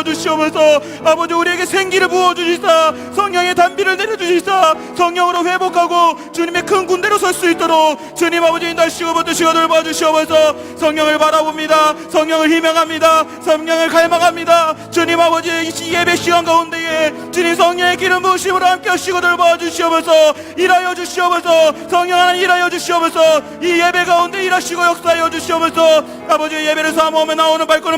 주시옵소서. 아버지 우리에게 생기를 부어주시사 성령의 단비를 내려주시사 성령으로 회복하고 주님의 큰 군대로 설 수 있도록 주님 아버지 인도하시고 붙드시고 돌봐주시옵소서. 성령을 바라봅니다. 성령을 희망합니다. 성령을 갈망합니다. 주님 아버지 이 예배 시간 가운데에 주님 성령의 기름 부으심으로 함께 하시고 돌봐주시옵소서. 일하여 주시옵소서. 성령 하나님 일하여 주시옵소서. 이 예배 가운데 일하시고 역사하여 주시옵소서. 아버지 예배를 사모하며 나오는 발걸음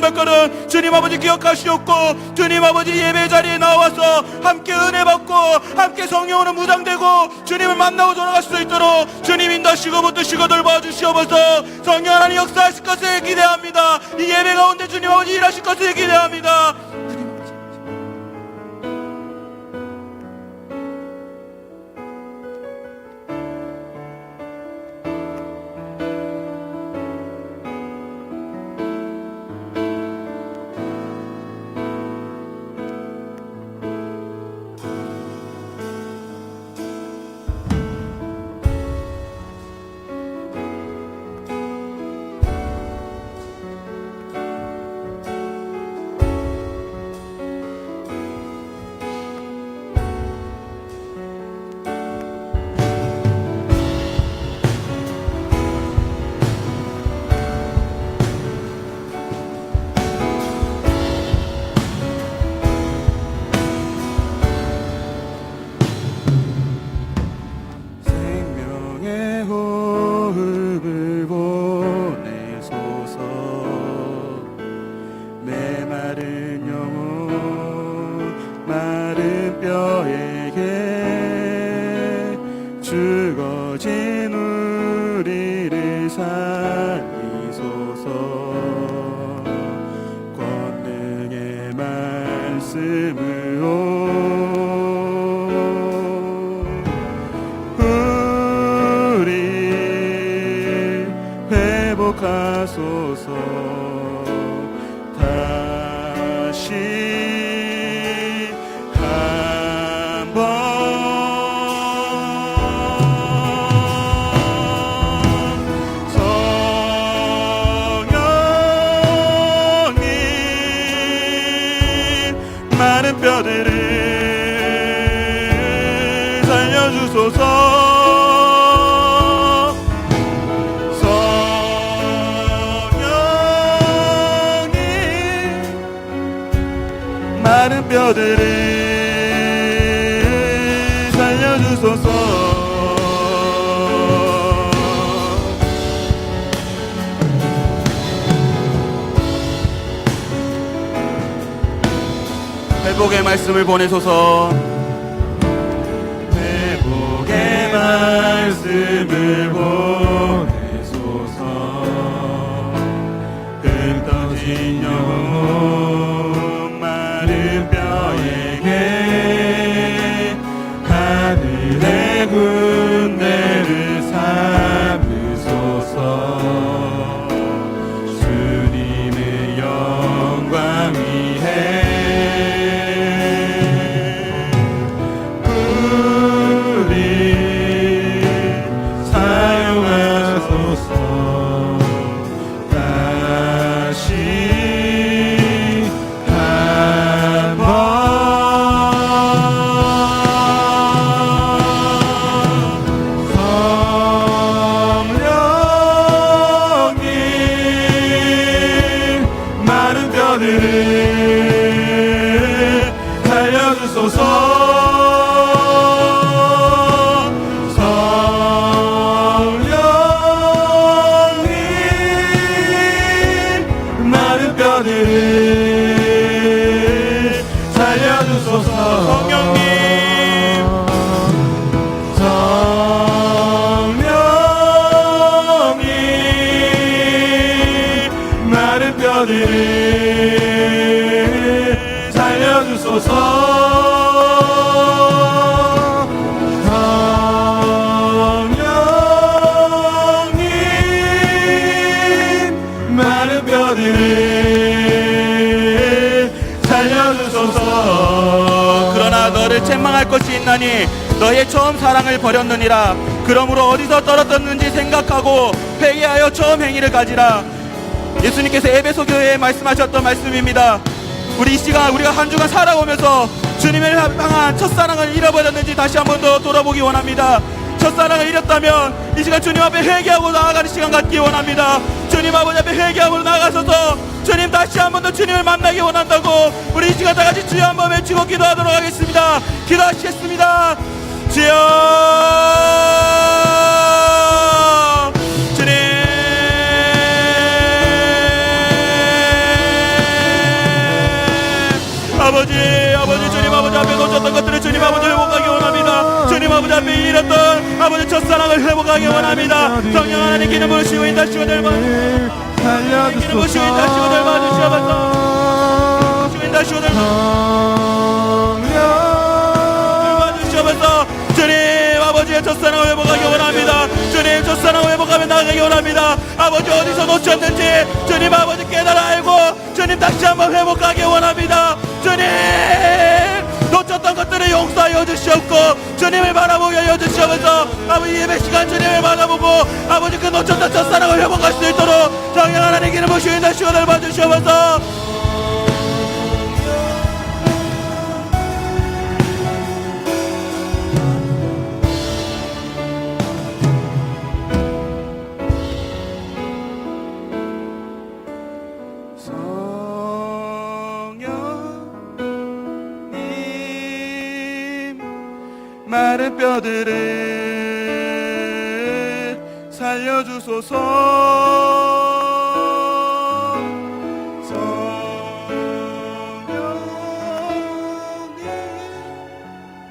주님 아버지 기억하시옵고 주님 아버지 예배 자리에 나와서 함께 은혜 받고 함께 성령으로 무장되고 주님을 만나고 돌아갈 수 있도록 주님 인도하시고 붙드시고 돌봐주시옵소서. 성령 하나님 역사하실 것을 기대합니다. 이 예배 가운데 주님 아버지 일하실 것을 기대합니다. 죽어진 우리를 살리소서. 권능의 말씀으로 우리 회복하소서. 다시 한번 많은 뼈들을 살려주소서. 성령님 많은 뼈들을 살려주소서. 회복의 말씀을 보내소서. 회복의 말씀을 보내소서. 흙 떠진 영혼 마른 뼈에게 하늘의 군대를 삼으소서. 주님의 영광 위에 그러나 너를 책망할 것이 있나니 너의 처음 사랑을 버렸느니라. 그러므로 어디서 떨어졌는지 생각하고 회개하여 처음 행위를 가지라. 예수님께서 에베소 교회에 말씀하셨던 말씀입니다. 우리 이 시간 우리가 한 주간 살아오면서 주님을 향한 첫사랑을 잃어버렸는지 다시 한 번 더 돌아보기 원합니다. 첫사랑을 잃었다면 이 시간 주님 앞에 회개하고 나아가는 시간 갖기 원합니다. 주님 아버지 앞에 회개하고 나아가셔서 주님 다시 한 번 더 주님을 만나기 원한다고 우리 이 시간 다 같이 주여 한번 외치고 기도하도록 하겠습니다. 기도하시겠습니다. 주여 주님 아버지 주님 아버지 앞에 놓쳤던 것들을 주님 아버지 회복하기 원합니다. 주님 아버지 앞에 잃었던 아버지 첫사랑을 회복하기 원합니다. 성령 하나님 기름 부으시고 인다시고 닮아 기름 부으시고 인다시고 닮아 주시옵소서. 인다시고 닮아 주시옵소서. 주님 아버지의 첫사랑을 회복하기 원합니다. 주님 첫사랑을 회복하며 나가기 원합니다. 아버지 어디서 놓쳤는지 주님 아버지 깨달아 알고 주님 다시 한번 회복하기 원합니다. 주님 놓쳤던 것들을 용서하여 주시옵고 주님을 바라보게 하여 주시옵소서. 아버지 예배 시간 주님을 바라보고 아버지 그 놓쳤던 첫사랑을 회복할 수 있도록 성령 하나님 기름 부으시고 인도하시고 닮아 주시옵소서. 마른 뼈들을 살려주소서.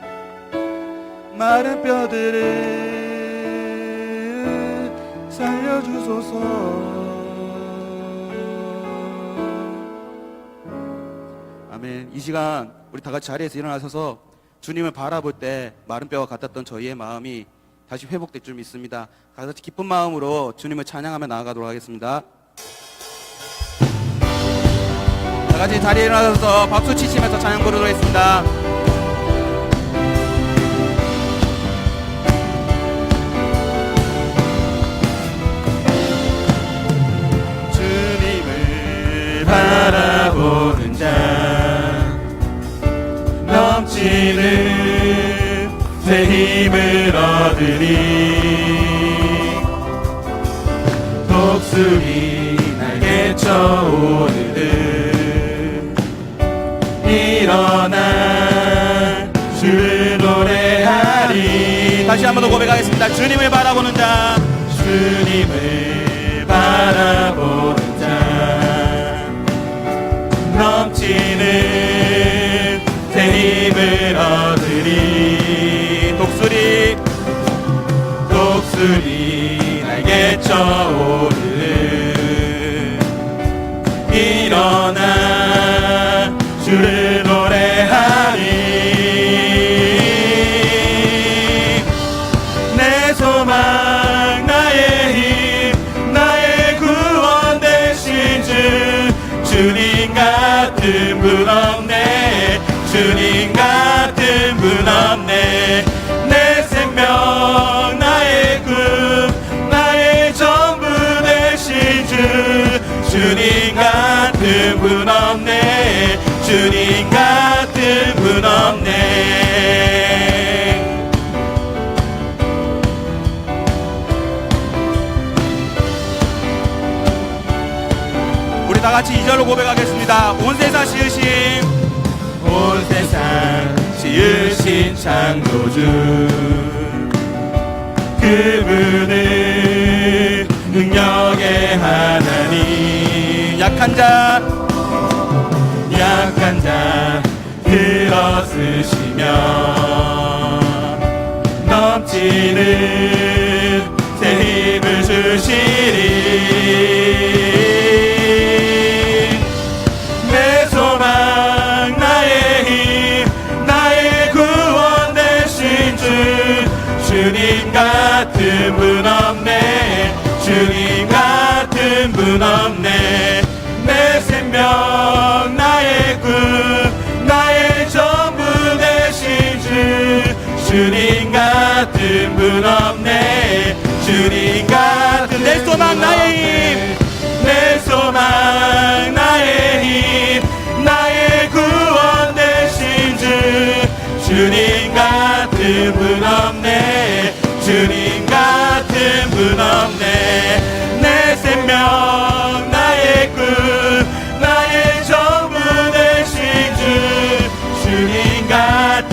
성령님 마른 뼈들을 살려주소서. 아멘. 이 시간 우리 다 같이 자리에서 일어나셔서 주님을 바라볼 때 마른 뼈와 같았던 저희의 마음이 다시 회복될 줄 믿습니다. 같이 기쁜 마음으로 주님을 찬양하며 나아가도록 하겠습니다. 다 같이 자리에 일어나서 박수 치시면서 찬양 부르도록 하겠습니다. 주님을 바라보는 자 넘치는 새 힘을 얻으리. 독수리 날개쳐 오르듯 일어나 주를 노래하리. 다시 한 번 더 고백하겠습니다. 주님을 바라보는 자 주님을 바라보는 자 넘치는 새 힘을 얻으리. 독수리 날개쳐 오르듯 일어나 주를 노래하리. 내 소망 나의 힘 나의 구원 되신 주 주님 같은 분 없네. 주님 같은 분 없네. 내 생명 나의 꿈 나의 전부 되신 주 주님 같은 분 없네. 주님 같은 분 없네. 우리 다 같이 2절로 고백하겠습니다. 온 세상 지으신 온 세상 지으신 창조주 그분은 능력의 하나님. 약한 자 들어쓰시며 넘치는 새 힘을 주시리. 내 소망 나의 힘 나의 구원 되신 주 주님 같은 분 없네. 주님 같은 분 없네. 내 생명 나의 꿈 나의 전부 되신 주 주님 같은 분 없네. 주님 같은 내 소망 나의 힘 내 소망 나의 힘 나의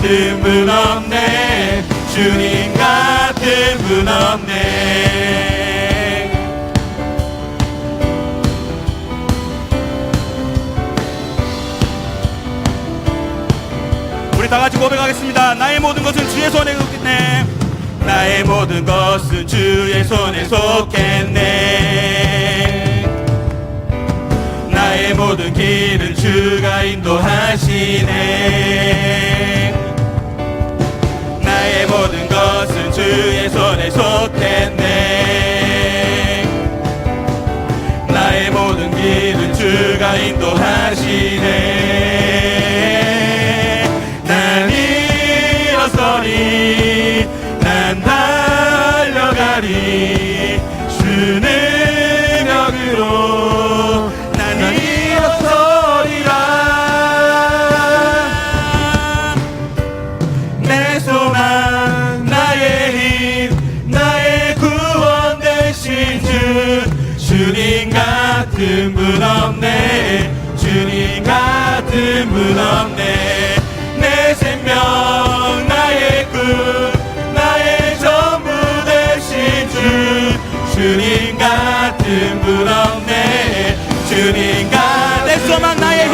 같은 분 없네 주님 같은 분 없네 우리 다 같이 고백하겠습니다. 나의 모든 것은 주의 손에 속했네. 나의 모든 것은 주의 손에 속했네 나의 모든 길은 주가 인도하시네 나의 모든 것은 주의 손에 속했네 나의 모든 길은 주가 인도하시네 난 일어서리 난 달려가리 주 능력으로 난 일어서리라 내 소망 나의 힘 나의 구원 되신 주 주님 같은 분 없네 주님 같은 분 없네 내 생명 나의 꿈 나의 전부 되신 주 주님 같은 분 없네 주님 같은 내 소망 나의 힘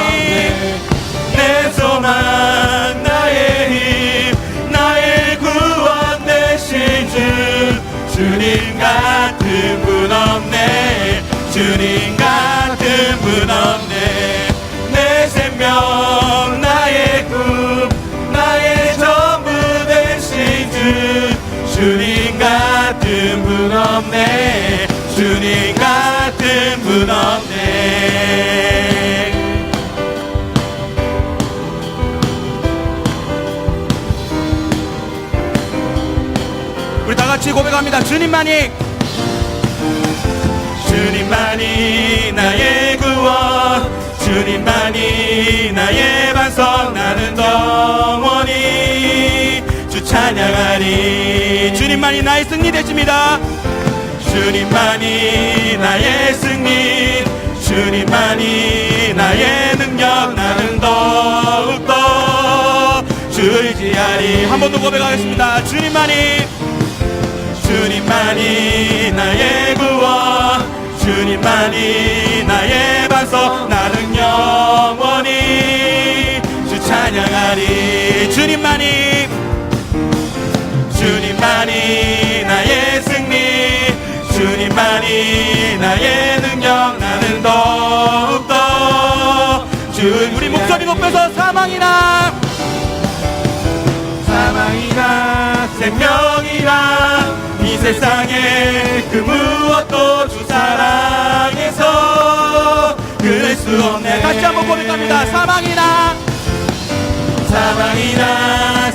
내 소망 나의 힘 나의 구원 되신 주 주님 같은 분 없네 주님 같은 분 없네 내 생명 나의 꿈 나의 전부 되신 주 주님 같은 분 없네 주님 같은 분 없네 우리 다 같이 고백합니다. 주님만이 주님만이 나의 구원 주님만이 나의 반석 나는 영원히 주 찬양하리 주님만이 나의 승리 되십니다. 주님만이 나의 승리 주님만이 나의 능력 나는 더욱더 주 의지하리 한 번 더 고백하겠습니다. 주님만이 나의 구원 주님만이 나의 반석 나는 영원히 주 찬양하리 주님만이 나의 승리 주님만이 나의 능력 나는 더욱더 주 우리 목소리 높여서 사망이나 생명이나 이 세상에 그 무엇도 주 사랑에서 끊을 수 없네 다시 한번 고백합니다. 사망이나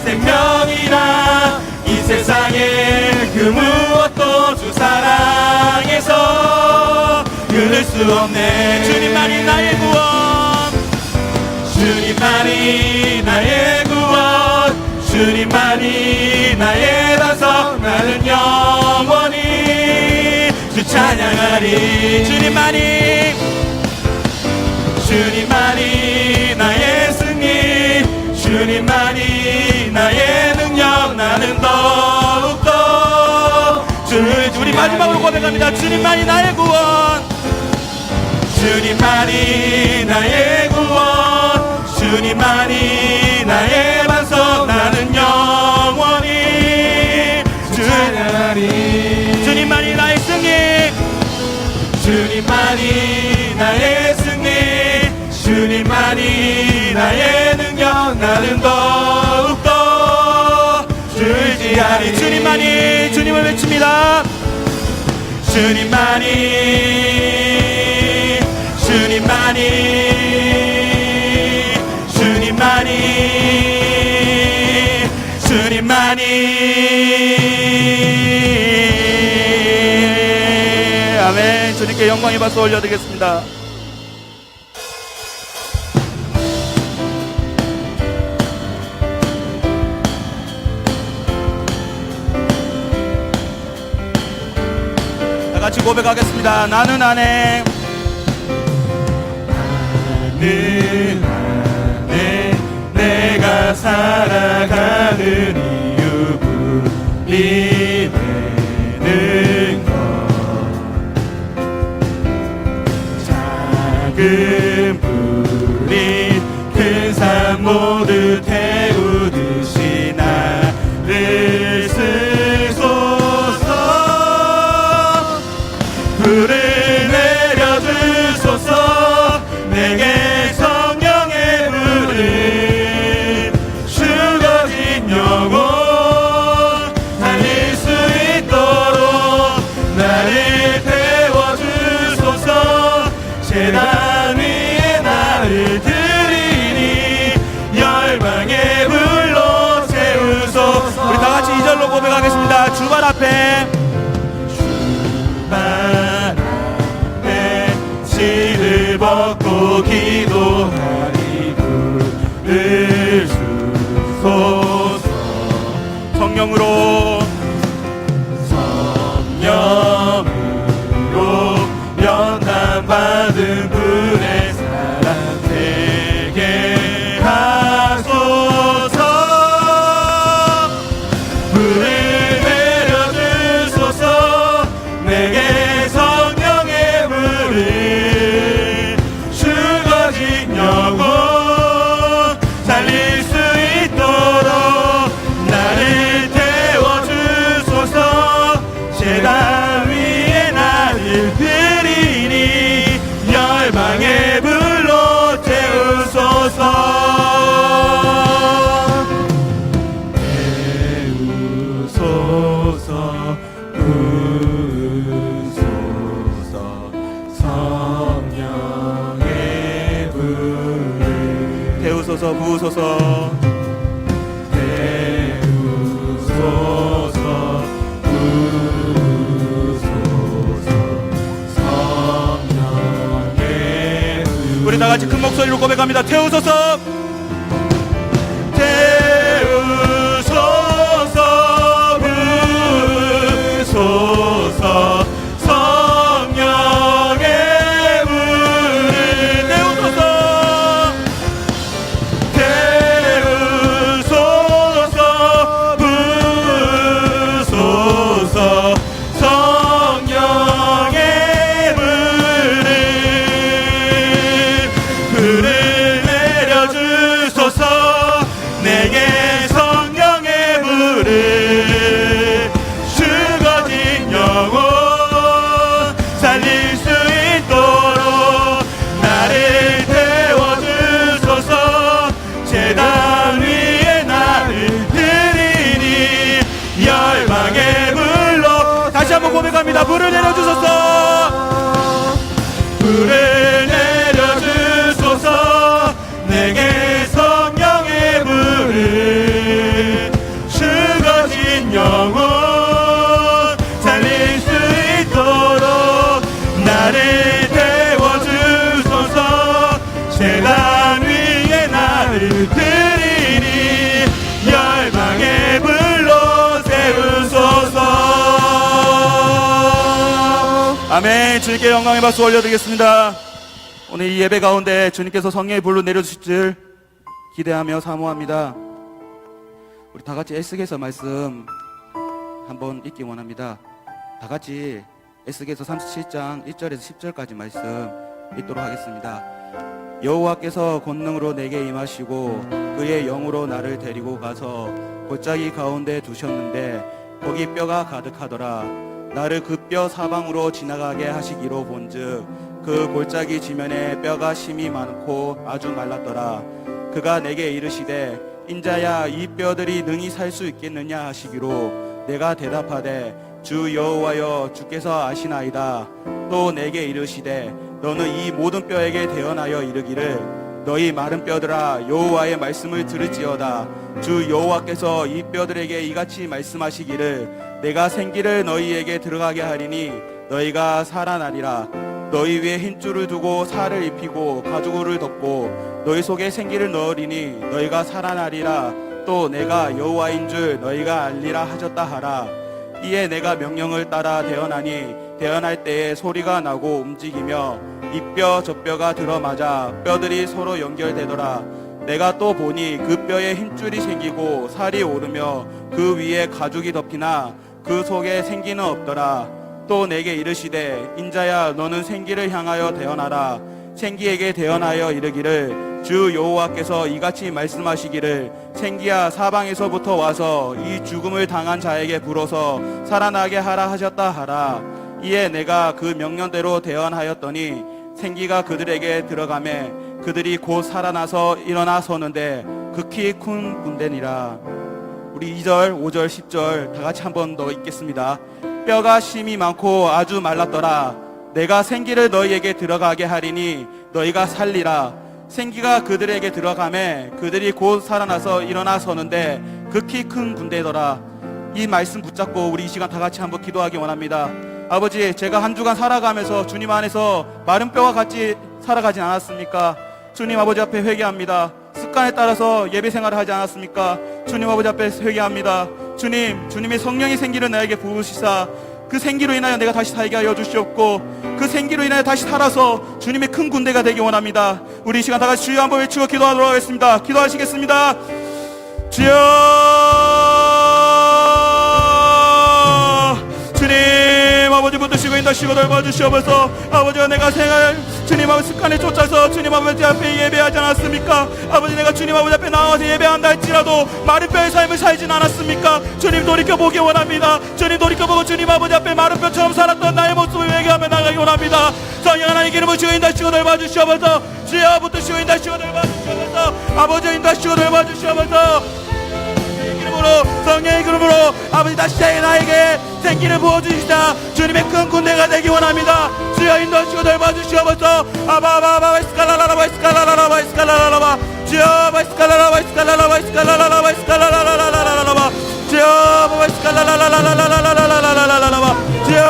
생명이나 이 세상에 그 무엇도 주 사랑에서 끊을 수 없네 주님만이 나의 구원 주님만이 나의 구원 주님만이 나의 반석 나는 영원히 주 찬양하리 주님만이 나의 승리 주님만이 나의 능력 나는 더욱더 우리 마지막으로 고백합니다. 주님만이 나의 구원 주님만이 나의 구원 주님만이 나의 반석 나는 영원히 찬양하리 주님만이 나의 승리 주님만이 나의 승리 주님만이 나의 능력 나는 더욱더 주 의지하리 주님만이 주님을 외칩니다. 아멘. 주님께 영광의 박수 올려드리겠습니다. 다 같이 고백하겠습니다. 나는 안에 내가 살아가 모두 태우듯이 나를 쓰소서. 불을 내려주소서. 내게 성령의 불을. 죽어진 영혼 살릴 수 있도록 나를 태워주소서. 제단 위에 나를 드리니 열방의 불로 채우소서. 우리 다 같이 2절로 고백하겠습니다. 주발 앞에 씨를 벗고 기도하리. 불을 주소서. 성령으로 성령으로 연단받은 불의 사랑 되게 하소서. 불을 내려주소서. 내게 성령의 불을. 죽어진 영혼 살릴 수 있도록 나를 태워주소서. 제단 위에 나를 드리니 열방의 불로 태우소서. 태우소서. 부으소서. 성령의 불을. 태우소서 부으소서. 태우소서. 부으소서. 성령의 불을. 우리 다 같이 큰 목소리로 고백합니다. 태우소서. 태우소서. 부으소서. 성령의 불을. 태우소서. 태우소서. 부으소서. 성령의 불을. 불을 내려주소서. 내게 성령의 불을. 죽어진 영혼 살릴 수 있도록 나를 태워주소서. 제단 위에 나를 드리니 열방의 불로. 다시 한번 고백합니다. 불을 내려주소서. 불을 내려주소서. 내게 성령의 불을. 죽어진 영혼 살릴 수 있도록 나를 태워주소서. 제단 위에 나를 드리니 열방의 불로 세우소서. 아멘. 주님께 영광의 박수 올려드리겠습니다. 오늘 이 예배 가운데 주님께서 성령의 불로 내려주실 줄 기대하며 사모합니다. 우리 다 같이 에스겔서 말씀 한번 읽기 원합니다. 다 같이 에스겔서 37장 1절에서 10절까지 말씀 읽도록 하겠습니다. 여호와께서 권능으로 내게 임하시고 그의 영으로 나를 데리고 가서 골짜기 가운데 두셨는데 거기 뼈가 가득하더라. 나를 그 뼈 사방으로 지나가게 하시기로 본즉 그 골짜기 지면에 뼈가 심이 많고 아주 말랐더라. 그가 내게 이르시되 인자야 이 뼈들이 능히 살 수 있겠느냐 하시기로 내가 대답하되 주 여호와여 주께서 아시나이다. 또 내게 이르시되 너는 이 모든 뼈에게 대언하여 이르기를 너희 마른 뼈들아 여호와의 말씀을 들을지어다. 주 여호와께서 이 뼈들에게 이같이 말씀하시기를 내가 생기를 너희에게 들어가게 하리니 너희가 살아나리라. 너희 위에 흰줄을 두고 살을 입히고 가죽을 덮고 너희 속에 생기를 넣으리니 너희가 살아나리라. 또 내가 여호와인 줄 너희가 알리라 하셨다 하라. 이에 내가 명령을 따라 대언하니 대언할 때에 소리가 나고 움직이며 이 뼈 저 뼈가 들어맞아 뼈들이 서로 연결되더라. 내가 또 보니 그 뼈에 흰줄이 생기고 살이 오르며 그 위에 가죽이 덮이나 그 속에 생기는 없더라. 또 내게 이르시되 인자야 너는 생기를 향하여 대언하라. 생기에게 대언하여 이르기를 주 여호와께서 이같이 말씀하시기를 생기야 사방에서부터 와서 이 죽음을 당한 자에게 불어서 살아나게 하라 하셨다 하라. 이에 내가 그 명령대로 대언하였더니 생기가 그들에게 들어가매 그들이 곧 살아나서 일어나 서는데 극히 큰 군대니라. 우리 2절, 5절, 10절 다 같이 한 번 더 읽겠습니다. 뼈가 심이 많고 아주 말랐더라. 내가 생기를 너희에게 들어가게 하리니 너희가 살리라. 생기가 그들에게 들어가매 그들이 곧 살아나서 일어나 서는데 극히 큰 군대더라. 이 말씀 붙잡고 우리 이 시간 다 같이 한번 기도하기 원합니다. 아버지, 제가 한 주간 살아가면서 주님 안에서 마른 뼈와 같이 살아가진 않았습니까? 주님 아버지 앞에 회개합니다. 습관에 따라서 예배 생활을 하지 않았습니까? 주님 아버지 앞에 회개합니다. 주님, 주님의 성령의 생기를 나에게 부으시사 그 생기로 인하여 내가 다시 살게 하여 주시옵고 그 생기로 인하여 다시 살아서 주님의 큰 군대가 되기 원합니다. 우리 이 시간 다 같이 주여 한번 외치고 기도하도록 하겠습니다. 기도하시겠습니다. 주여, 주님 아버지 붙드시고 인도하시고 돌봐주시옵소서. 아버지가 내가 생활 주님 아버지 습관에 쫓아서 주님 아버지 앞에 예배하지 않았습니까? 아버지, 내가 주님 아버지 앞에 나와서 예배한다 할지라도 마른 뼈의 삶을 살진 않았습니까? 주님 돌이켜보기 원합니다. 주님 돌이켜보고 주님 아버지 앞에 마른 뼈처럼 살았던 나의 모습을 회개하며 나가기 원합니다. 성령 하나님의 이름으로 주여 인도하시고 돌봐주시옵소서. 주여 붙드시고 인도하시고 돌봐주시옵소서. 아버지 인도하시고 돌봐주시옵소서. 성령의 이름으로 아버지 다시 나에게 생기를 부어주시다. 주님의 큰 군대가 되기 원합니다. 주여 인도하시고 돌봐주시옵소서. 아바바바 스칼라라바 스칼라라바 스칼라라바 주여 바스칼라라바 스칼라라바 스칼라라바 스칼라라라라라라바 주여 바바 스칼라라라라라라라라라라라바 주여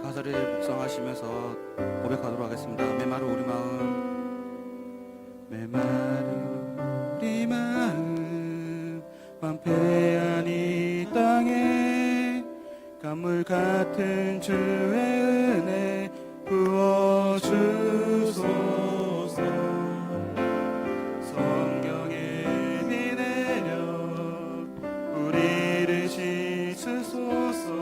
가사를 묵상하시면서 고백하도록 하겠습니다. 메마른 우리 마음, 메마른 우리 마음, 황폐한 이 땅에 강물 같은 주의 은혜 부어주소서. 성령의 비 내려 우리를 씻으소서.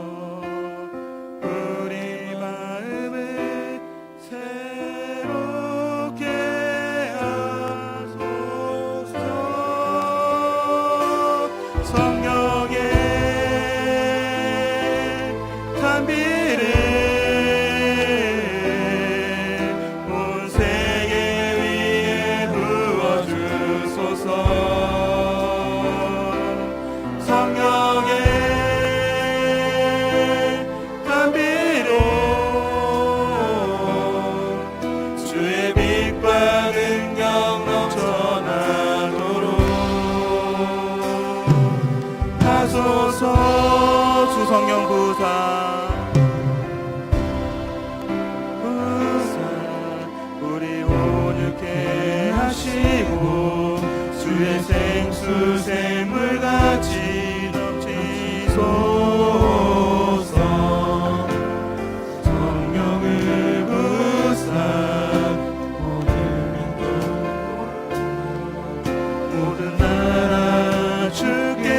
주 성령 부사 우리 온유케 하시고 주의 생수 샘물같이 넘치소서. 성령을 부사 모든 나라 주께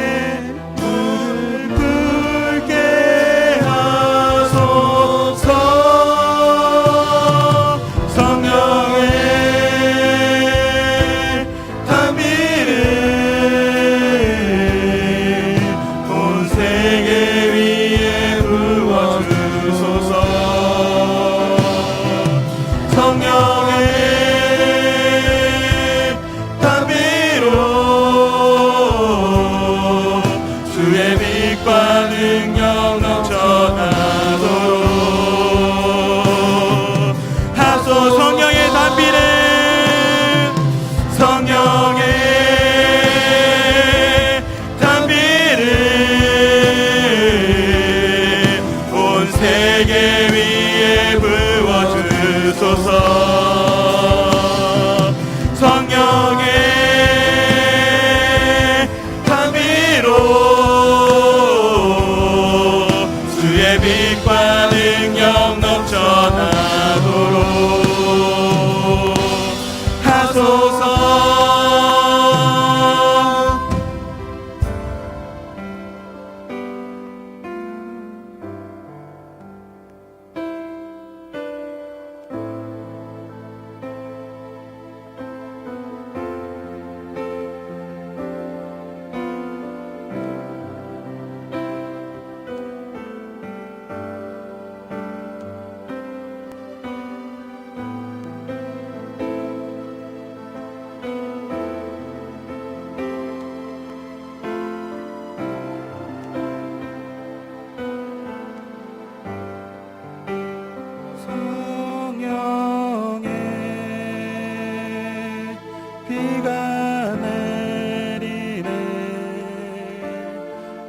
비가 내리네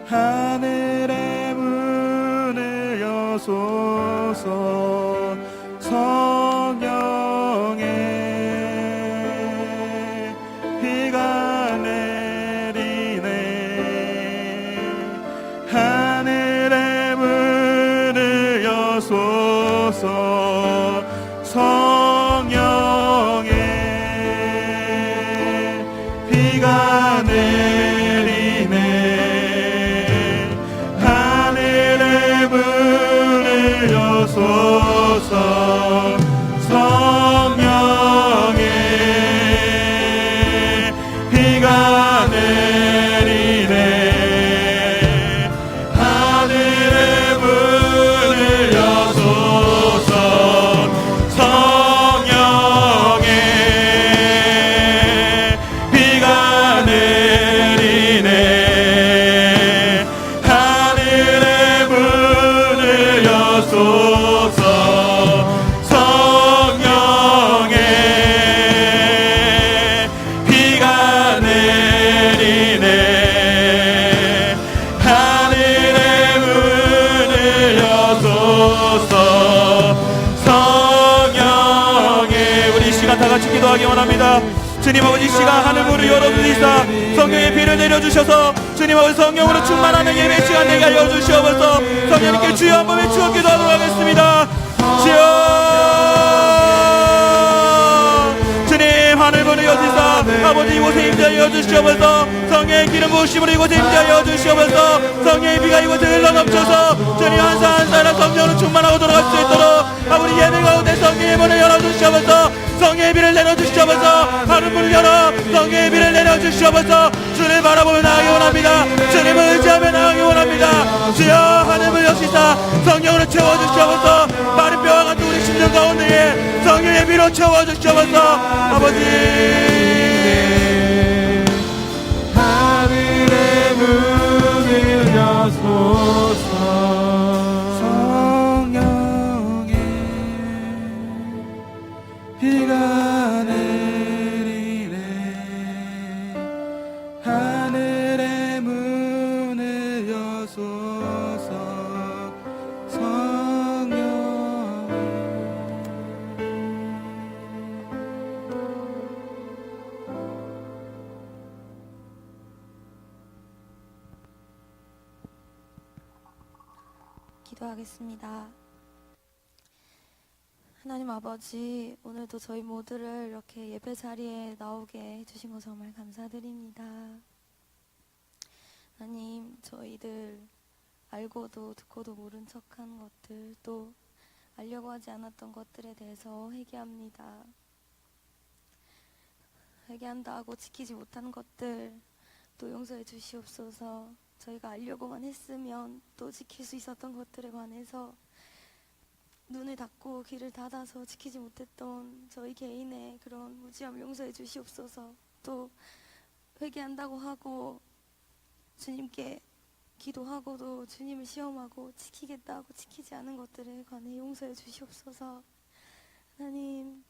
하늘의 문을 여소서 성령의 비가 내리네 하늘의 문을 여소서 성령의 비가 내리네 하늘의 문을 여소서 성령의 비가 내리네 하늘의 문을 여소서 성령의 비가 내리네 하늘의 문을 여소서 성령의 비가 내리네 하늘의 문을 여소서 성령의 우리 이 시간 다 같이 기도하기 원합니다. 주님 아버지 이 시간 하늘 문을 열어주시사 성령의 비를 내려주셔서 주님 아버지 성령으로 충만하는 예배 시간 되게 하여 주시옵소서. 성령님께 주여 한번 외치고 기도하도록 하겠습니다. 주여 주님 하늘 문을 여주시사 아버지 이곳에 임재하여 주시옵소서. 성령의 기름 부으심으로 이곳에 임재하여 주시옵소서. 성령의 비가 이곳에 흘러넘쳐서 주님 한 사 한 사람 성령으로 충만하고 돌아갈 수 있도록 아버지 예배 가운데 성령의 문을 열어주시옵소서. 성령의 비를 내려주시옵소서. 하늘 문을 열어 성령의 비를 내려주시옵소서. 주를 바라보며 나가기 원합니다. 주님을 의지하며 나가기 원합니다. 주여 하늘 문을 여시사 성령으로 채워주시옵소서. 마른 뼈와 같은 우리 심령 가운데에 성령의 비로 채워주시옵소서. 아버지 하늘의 문을 여소서 성령의 비가 내리네 하늘의 문을 여소서 성령의 기도하겠습니다. 하나님 아버지, 오늘도 저희 모두를 이렇게 예배 자리에 나오게 해주신 것 정말 감사드립니다. 하나님, 저희들 알고도 듣고도 모른 척한 것들, 또 알려고 하지 않았던 것들에 대해서 회개합니다. 회개한다 하고 지키지 못한 것들 또 용서해 주시옵소서. 저희가 알려고만 했으면 또 지킬 수 있었던 것들에 관해서 눈을 닫고 귀를 닫아서 지키지 못했던 저희 개인의 그런 무지함을 용서해 주시옵소서. 또 회개한다고 하고 주님께 기도하고도 주님을 시험하고 지키겠다 하고 지키지 않은 것들에 관해 용서해 주시옵소서. 하나님,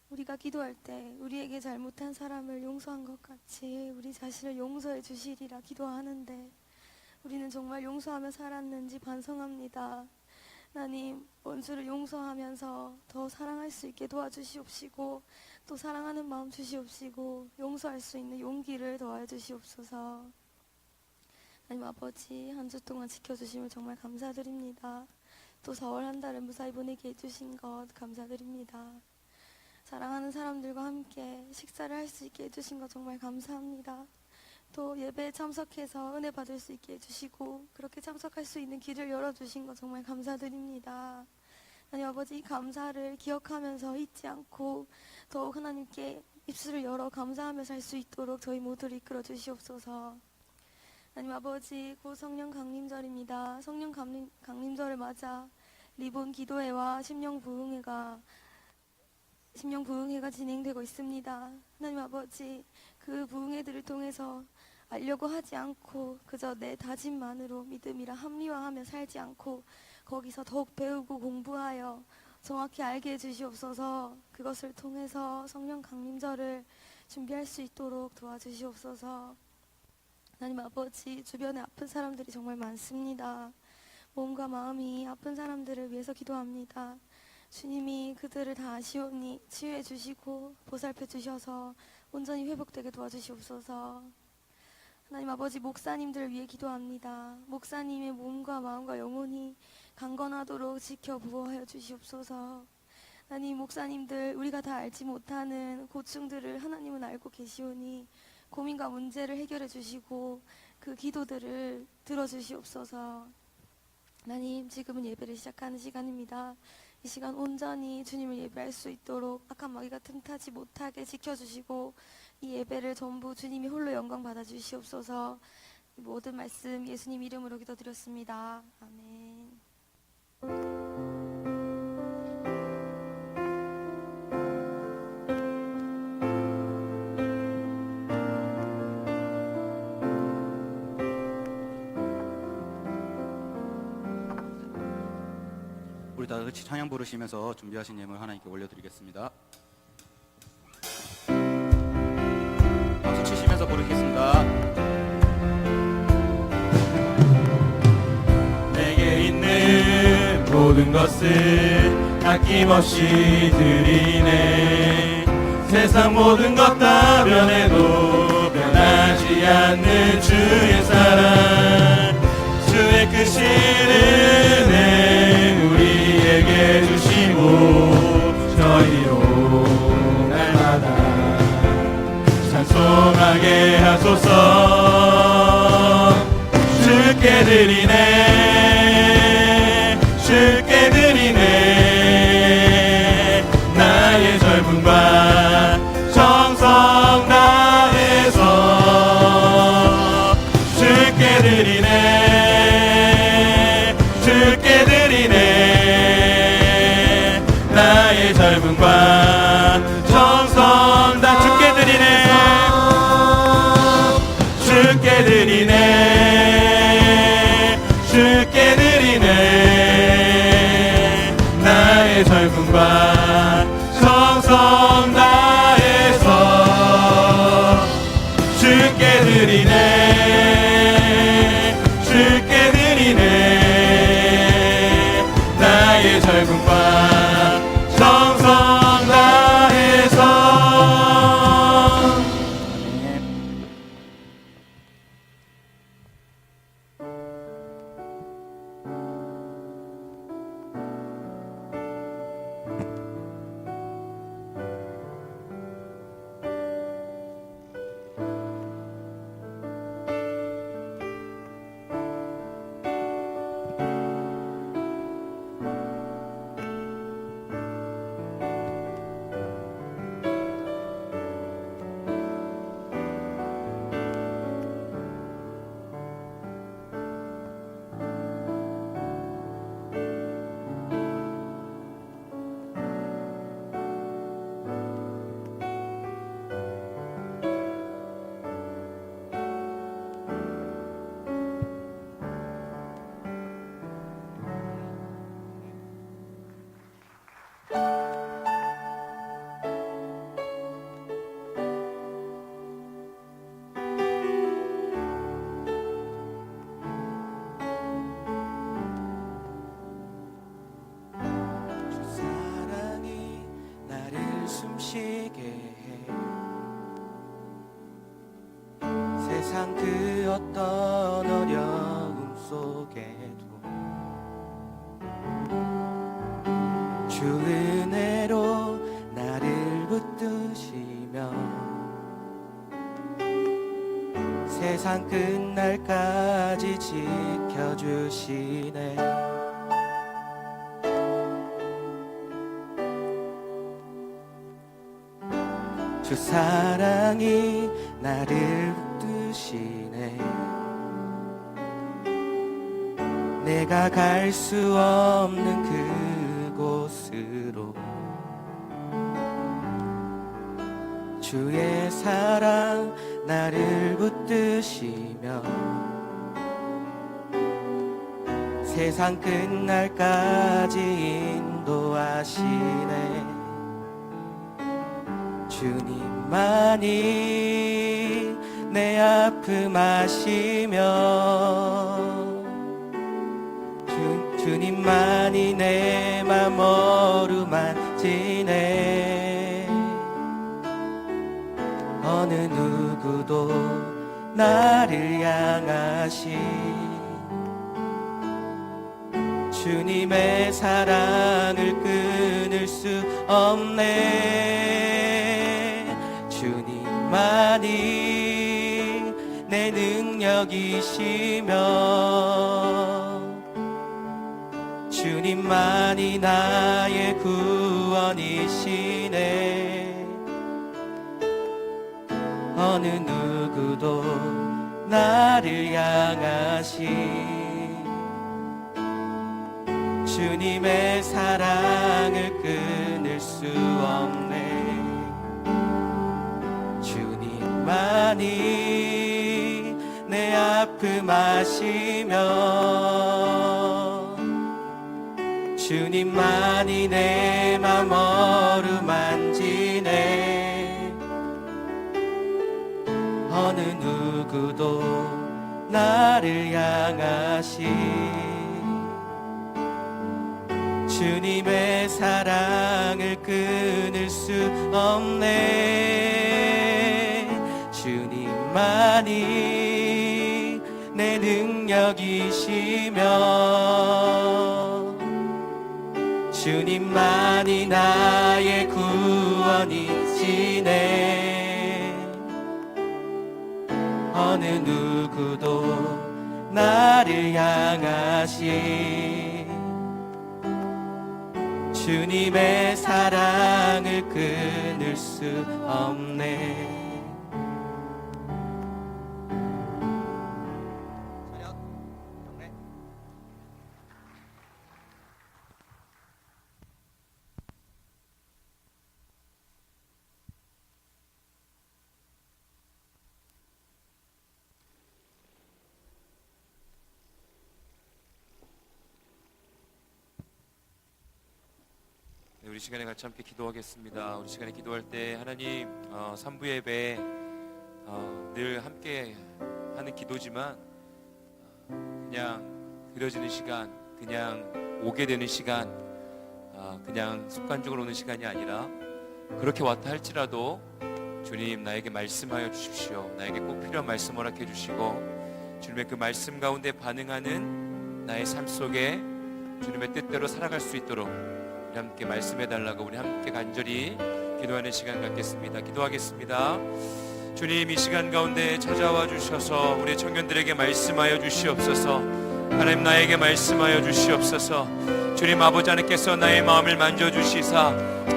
우리가 기도할 때 우리에게 잘못한 사람을 용서한 것 같이 우리 자신을 용서해 주시리라 기도하는데 우리는 정말 용서하며 살았는지 반성합니다. 하나님, 원수를 용서하면서 더 사랑할 수 있게 도와주시옵시고 또 사랑하는 마음 주시옵시고 용서할 수 있는 용기를 더하여 주시옵소서. 하나님 아버지, 한 주 동안 지켜주심을 정말 감사드립니다. 또 4월 한 달을 무사히 보내게 해주신 것 감사드립니다. 사랑하는 사람들과 함께 식사를 할 수 있게 해주신 것 정말 감사합니다. 또 예배에 참석해서 은혜 받을 수 있게 해주시고 그렇게 참석할 수 있는 길을 열어주신 것 정말 감사드립니다. 하나님 아버지, 이 감사를 기억하면서 잊지 않고 더욱 하나님께 입술을 열어 감사하며 살 수 있도록 저희 모두를 이끌어 주시옵소서. 하나님 아버지, 곧 성령 강림절입니다. 성령 강림절을 맞아 리본 기도회와 심령부흥회가 진행되고 있습니다. 하나님 아버지, 그 부흥회들을 통해서 알려고 하지 않고 그저 내 다짐만으로 믿음이라 합리화하며 살지 않고 거기서 더욱 배우고 공부하여 정확히 알게 해주시옵소서. 그것을 통해서 성령 강림절을 준비할 수 있도록 도와주시옵소서. 하나님 아버지, 주변에 아픈 사람들이 정말 많습니다. 몸과 마음이 아픈 사람들을 위해서 기도합니다. 주님이 그들을 다 아시오니 치유해 주시고 보살펴 주셔서 온전히 회복되게 도와주시옵소서. 하나님 아버지, 목사님들을 위해 기도합니다. 목사님의 몸과 마음과 영혼이 강건하도록 지켜 보호하여 주시옵소서. 하나님, 목사님들 우리가 다 알지 못하는 고충들을 하나님은 알고 계시오니 고민과 문제를 해결해 주시고 그 기도들을 들어주시옵소서. 하나님, 지금은 예배를 시작하는 시간입니다. 이 시간 온전히 주님을 예배할 수 있도록 악한 마귀가 틈타지 못하게 지켜주시고 이 예배를 전부 주님이 홀로 영광 받아주시옵소서. 모든 말씀 예수님 이름으로 기도드렸습니다. 아멘. 우리 다 같이 찬양 부르시면서 준비하신 예물 하나님께 올려드리겠습니다. 박수 치시면서 부르겠습니다. 내게 있는 모든 것을 아낌없이 드리네. 세상 모든 것 다 변해도 변하지 않는 주의 사랑, 주의 크신 은혜 우리에게 주시고 저희로 날마다 찬송하게 하소서. 주께 드리네, 주께 드리네. 나의 젊음과 정성 다해서 주께 드리네, 주께 드리네. 나의 젊음과 정성 다 주께 드리네, 주께 드리네, 주께 드리네. 나의 젊음과 정성 다해서 주께 드리네, 주께 드리네. 나의 젊음과 정성 다해서. 세상 그 어떤 어려움 속에도 주 은혜로 나를 붙드시며 세상 끝날까지 지켜주시네. 주 사랑이 나를 붙드시네. 내가 갈 수 없는 그곳으로 주의 사랑 나를 붙드시며 세상 끝날까지 인도하시네. 아시네. 주님만이 내 아픔 아시며 주님만이 내 맘 어루만지네. 어느 누구도 나를 향하시 주님의 사랑을 끊을 수 없네. 주님만이 내 능력이시며 주님만이 나의 구원이시네. 어느 누구도 나를 향하시 주님의 사랑을 끊을 수 없네. 주님만이 내 아픔 아시며 주님만이 내 맘 어루만지네. 어느 누구도 나를 향하시 주님의 사랑을 끊을 수 없네. 주님만이 내 능력이시며 주님만이 나의 구원이시네. 어느 누구도 나를 향하시 주님의 사랑을 끊을 수 없네. 우리 시간에 같이 함께 기도하겠습니다. 우리 시간에 기도할 때 하나님 3부 예배 늘 함께 하는 기도지만 그냥 드려지는 시간, 그냥 오게 되는 시간, 그냥 습관적으로 오는 시간이 아니라 그렇게 왔다 할지라도 주님 나에게 말씀하여 주십시오. 나에게 꼭 필요한 말씀 허락해 주시고 주님의 그 말씀 가운데 반응하는 나의 삶 속에 주님의 뜻대로 살아갈 수 있도록 우리 함께 말씀해달라고 우리 함께 간절히 기도하는 시간 갖겠습니다. 기도하겠습니다. 주님, 이 시간 가운데 찾아와 주셔서 우리 청년들에게 말씀하여 주시옵소서. 하나님, 나에게 말씀하여 주시옵소서. 주님, 아버지 하나님께서 나의 마음을 만져주시사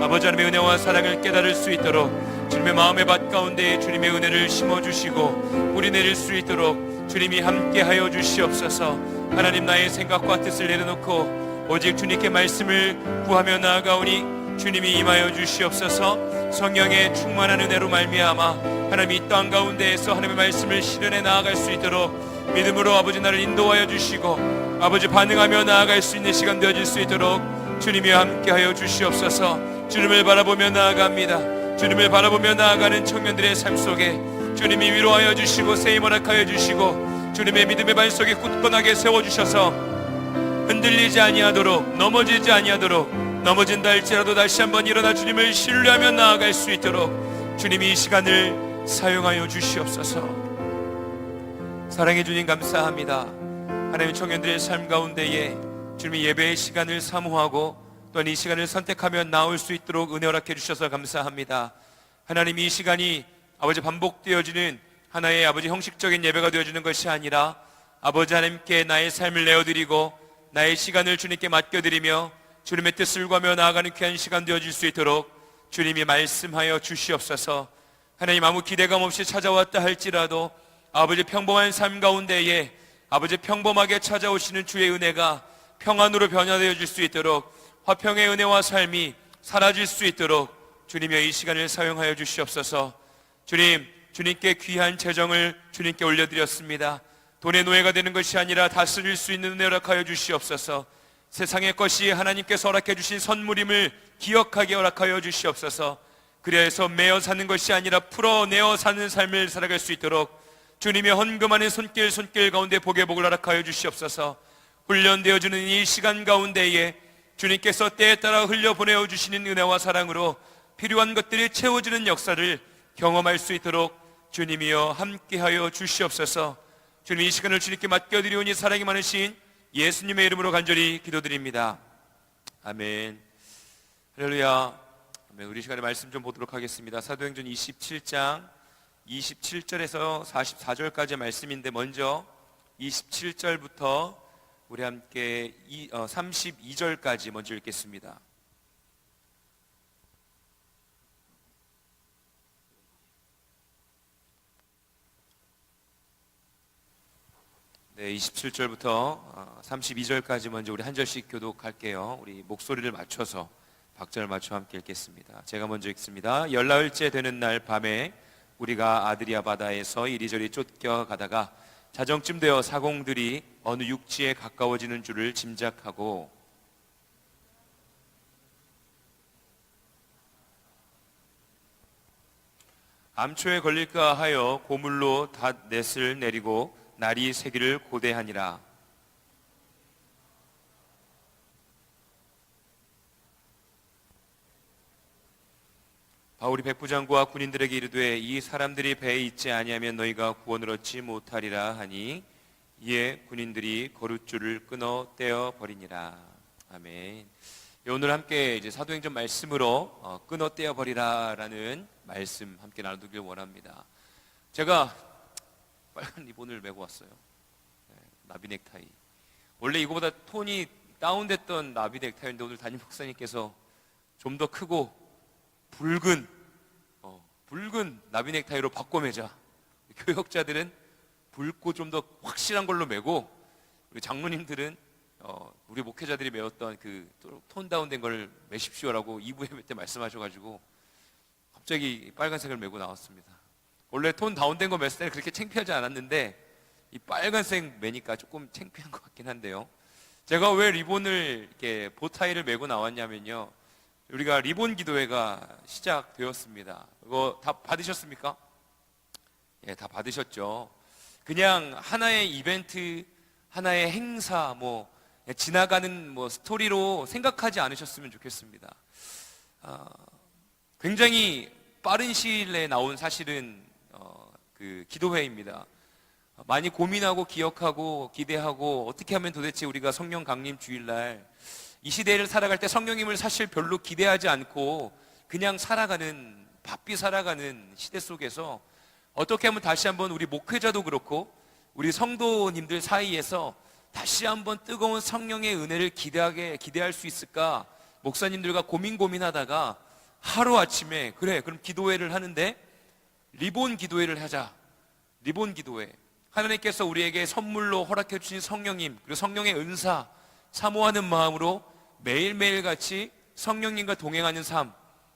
아버지 하나님의 은혜와 사랑을 깨달을 수 있도록 주님의 마음의 밭 가운데 주님의 은혜를 심어주시고 뿌리 내릴 수 있도록 주님이 함께하여 주시옵소서. 하나님, 나의 생각과 뜻을 내려놓고 오직 주님께 말씀을 구하며 나아가오니 주님이 임하여 주시옵소서. 성령의 충만한 은혜로 말미암아 하나님 이 땅 가운데에서 하나님의 말씀을 실현해 나아갈 수 있도록 믿음으로 아버지 나를 인도하여 주시고 아버지 반응하며 나아갈 수 있는 시간 되어질 수 있도록 주님이 함께하여 주시옵소서. 주님을 바라보며 나아갑니다. 주님을 바라보며 나아가는 청년들의 삶 속에 주님이 위로하여 주시고 세임 허락하여 주시고 주님의 믿음의 발속에 굳건하게 세워주셔서 흔들리지 아니하도록, 넘어지지 아니하도록, 넘어진다 할지라도 다시 한번 일어나 주님을 신뢰하며 나아갈 수 있도록 주님이 이 시간을 사용하여 주시옵소서. 사랑해 주님 감사합니다. 하나님, 청년들의 삶 가운데에 주님이 예배의 시간을 사모하고 또한 이 시간을 선택하며 나올 수 있도록 은혜 허락해 주셔서 감사합니다. 하나님, 이 시간이 아버지 반복되어지는 하나의 아버지 형식적인 예배가 되어지는 것이 아니라 아버지 하나님께 나의 삶을 내어드리고 나의 시간을 주님께 맡겨드리며 주님의 뜻을 구하며 나아가는 귀한 시간 되어질 수 있도록 주님이 말씀하여 주시옵소서. 하나님, 아무 기대감 없이 찾아왔다 할지라도 아버지 평범한 삶 가운데에 아버지 평범하게 찾아오시는 주의 은혜가 평안으로 변화되어질 수 있도록 화평의 은혜와 삶이 사라질 수 있도록 주님의 이 시간을 사용하여 주시옵소서. 주님, 주님께 귀한 재정을 주님께 올려드렸습니다. 돈의 노예가 되는 것이 아니라 다스릴 수 있는 은혜 허락하여 주시옵소서. 세상의 것이 하나님께서 허락해 주신 선물임을 기억하게 허락하여 주시옵소서. 그래서 매어 사는 것이 아니라 풀어내어 사는 삶을 살아갈 수 있도록 주님의 헌금하는 손길 가운데 복의 복을 허락하여 주시옵소서. 훈련되어지는 이 시간 가운데에 주님께서 때에 따라 흘려보내어 주시는 은혜와 사랑으로 필요한 것들이 채워지는 역사를 경험할 수 있도록 주님이여 함께하여 주시옵소서. 주님, 이 시간을 주님께 맡겨드리오니 사랑이 많으신 예수님의 이름으로 간절히 기도드립니다. 아멘. 할렐루야. 아멘. 우리 시간에 말씀 좀 보도록 하겠습니다. 사도행전 27장 27절에서 44절까지의 말씀인데, 먼저 27절부터 우리 함께 32절까지 먼저 읽겠습니다. 네, 27절부터 32절까지 먼저 우리 한 절씩 교독할게요. 우리 목소리를 맞춰서 박자를 맞춰 함께 읽겠습니다. 제가 먼저 읽습니다. 열나흘째 되는 날 밤에 우리가 아드리아 바다에서 이리저리 쫓겨가다가 자정쯤 되어 사공들이 어느 육지에 가까워지는 줄을 짐작하고 암초에 걸릴까 하여 고물로 닷넷을 내리고 날이 새기를 고대하니라. 바울이 백부장과 군인들에게 이르되 이 사람들이 배에 있지 아니하면 너희가 구원을 얻지 못하리라 하니 이에 군인들이 거룻줄을 끊어 떼어 버리니라. 아멘. 오늘 함께 이제 사도행전 말씀으로 끊어 떼어 버리라라는 말씀 함께 나누길 원합니다. 제가 빨간 리본을 메고 왔어요. 네, 나비 넥타이. 원래 이거보다 톤이 다운됐던 나비 넥타이인데 오늘 담임 목사님께서 좀 더 크고 붉은 나비 넥타이로 바꿔 매자. 교역자들은 붉고 좀 더 확실한 걸로 매고, 우리 장로님들은 우리 목회자들이 메웠던 그 톤 다운된 걸 매십시오라고 2부 때 말씀하셔가지고 갑자기 빨간색을 메고 나왔습니다. 원래 톤 다운된 거 맸을 때는 그렇게 창피하지 않았는데 이 빨간색 매니까 조금 창피한 것 같긴 한데요. 제가 왜 리본을 이렇게 보타이를 메고 나왔냐면요, 우리가 리본 기도회가 시작되었습니다. 이거 다 받으셨습니까? 예, 다 받으셨죠. 그냥 하나의 이벤트, 하나의 행사, 지나가는 스토리로 생각하지 않으셨으면 좋겠습니다. 굉장히 빠른 시일 내에 나온 사실은 그 기도회입니다. 많이 고민하고 기억하고 기대하고 어떻게 하면 도대체 우리가 성령 강림 주일날 이 시대를 살아갈 때 성령님을 사실 별로 기대하지 않고 그냥 살아가는, 바삐 살아가는 시대 속에서 어떻게 하면 다시 한번 우리 목회자도 그렇고 우리 성도님들 사이에서 다시 한번 뜨거운 성령의 은혜를 기대할 수 있을까, 목사님들과 고민하다가 하루아침에 그래 그럼 기도회를 하는데 리본 기도회를 하자. 리본 기도회. 하나님께서 우리에게 선물로 허락해 주신 성령님, 그리고 성령의 은사 사모하는 마음으로 매일매일 같이 성령님과 동행하는 삶.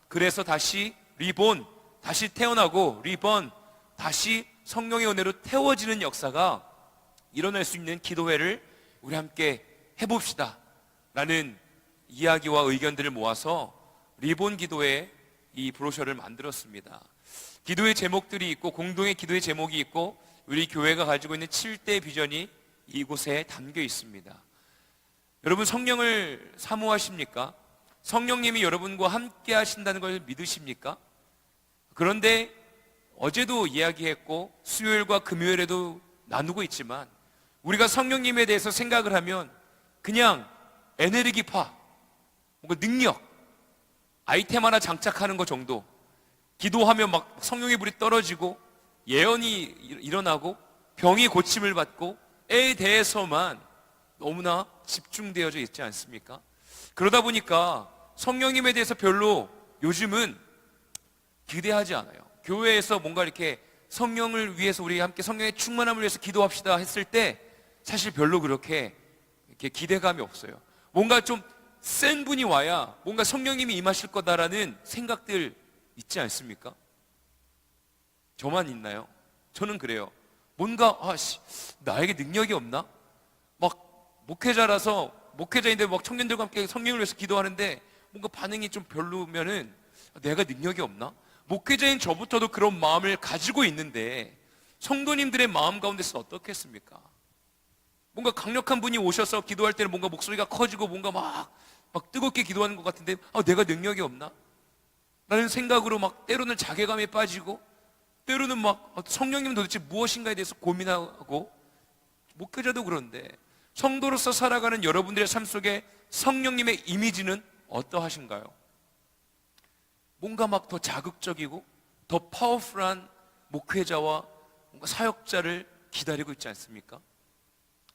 그래서 다시 리본, 다시 태어나고 리본, 다시 성령의 은혜로 태워지는 역사가 일어날 수 있는 기도회를 우리 함께 해봅시다 라는 이야기와 의견들을 모아서 리본 기도회 이 브로셔를 만들었습니다. 기도의 제목들이 있고, 공동의 기도의 제목이 있고, 우리 교회가 가지고 있는 7대 비전이 이곳에 담겨 있습니다. 여러분, 성령을 사모하십니까? 성령님이 여러분과 함께 하신다는 걸 믿으십니까? 그런데 어제도 이야기했고 수요일과 금요일에도 나누고 있지만, 우리가 성령님에 대해서 생각을 하면 그냥 에네르기파, 뭔가 능력, 아이템 하나 장착하는 것 정도, 기도하면 막 성령의 불이 떨어지고 예언이 일어나고 병이 고침을 받고 에 대해서만 너무나 집중되어져 있지 않습니까? 그러다 보니까 성령님에 대해서 별로 요즘은 기대하지 않아요. 교회에서 뭔가 이렇게 성령을 위해서 우리 함께 성령의 충만함을 위해서 기도합시다 했을 때 사실 별로 그렇게 이렇게 기대감이 없어요. 뭔가 좀 센 분이 와야 뭔가 성령님이 임하실 거다라는 생각들 있지 않습니까? 저만 있나요? 저는 그래요. 뭔가 나에게 능력이 없나? 막 목회자라서 목회자인데 막 청년들과 함께 성령을 위해서 기도하는데 뭔가 반응이 좀 별로면은 내가 능력이 없나? 목회자인 저부터도 그런 마음을 가지고 있는데 성도님들의 마음 가운데서 어떻겠습니까? 뭔가 강력한 분이 오셔서 기도할 때는 뭔가 목소리가 커지고 뭔가 막 뜨겁게 기도하는 것 같은데 내가 능력이 없나? 라는 생각으로 막 때로는 자괴감에 빠지고 때로는 막 성령님은 도대체 무엇인가에 대해서 고민하고, 목회자도 그런데 성도로서 살아가는 여러분들의 삶 속에 성령님의 이미지는 어떠하신가요? 뭔가 막 더 자극적이고 더 파워풀한 목회자와 뭔가 사역자를 기다리고 있지 않습니까?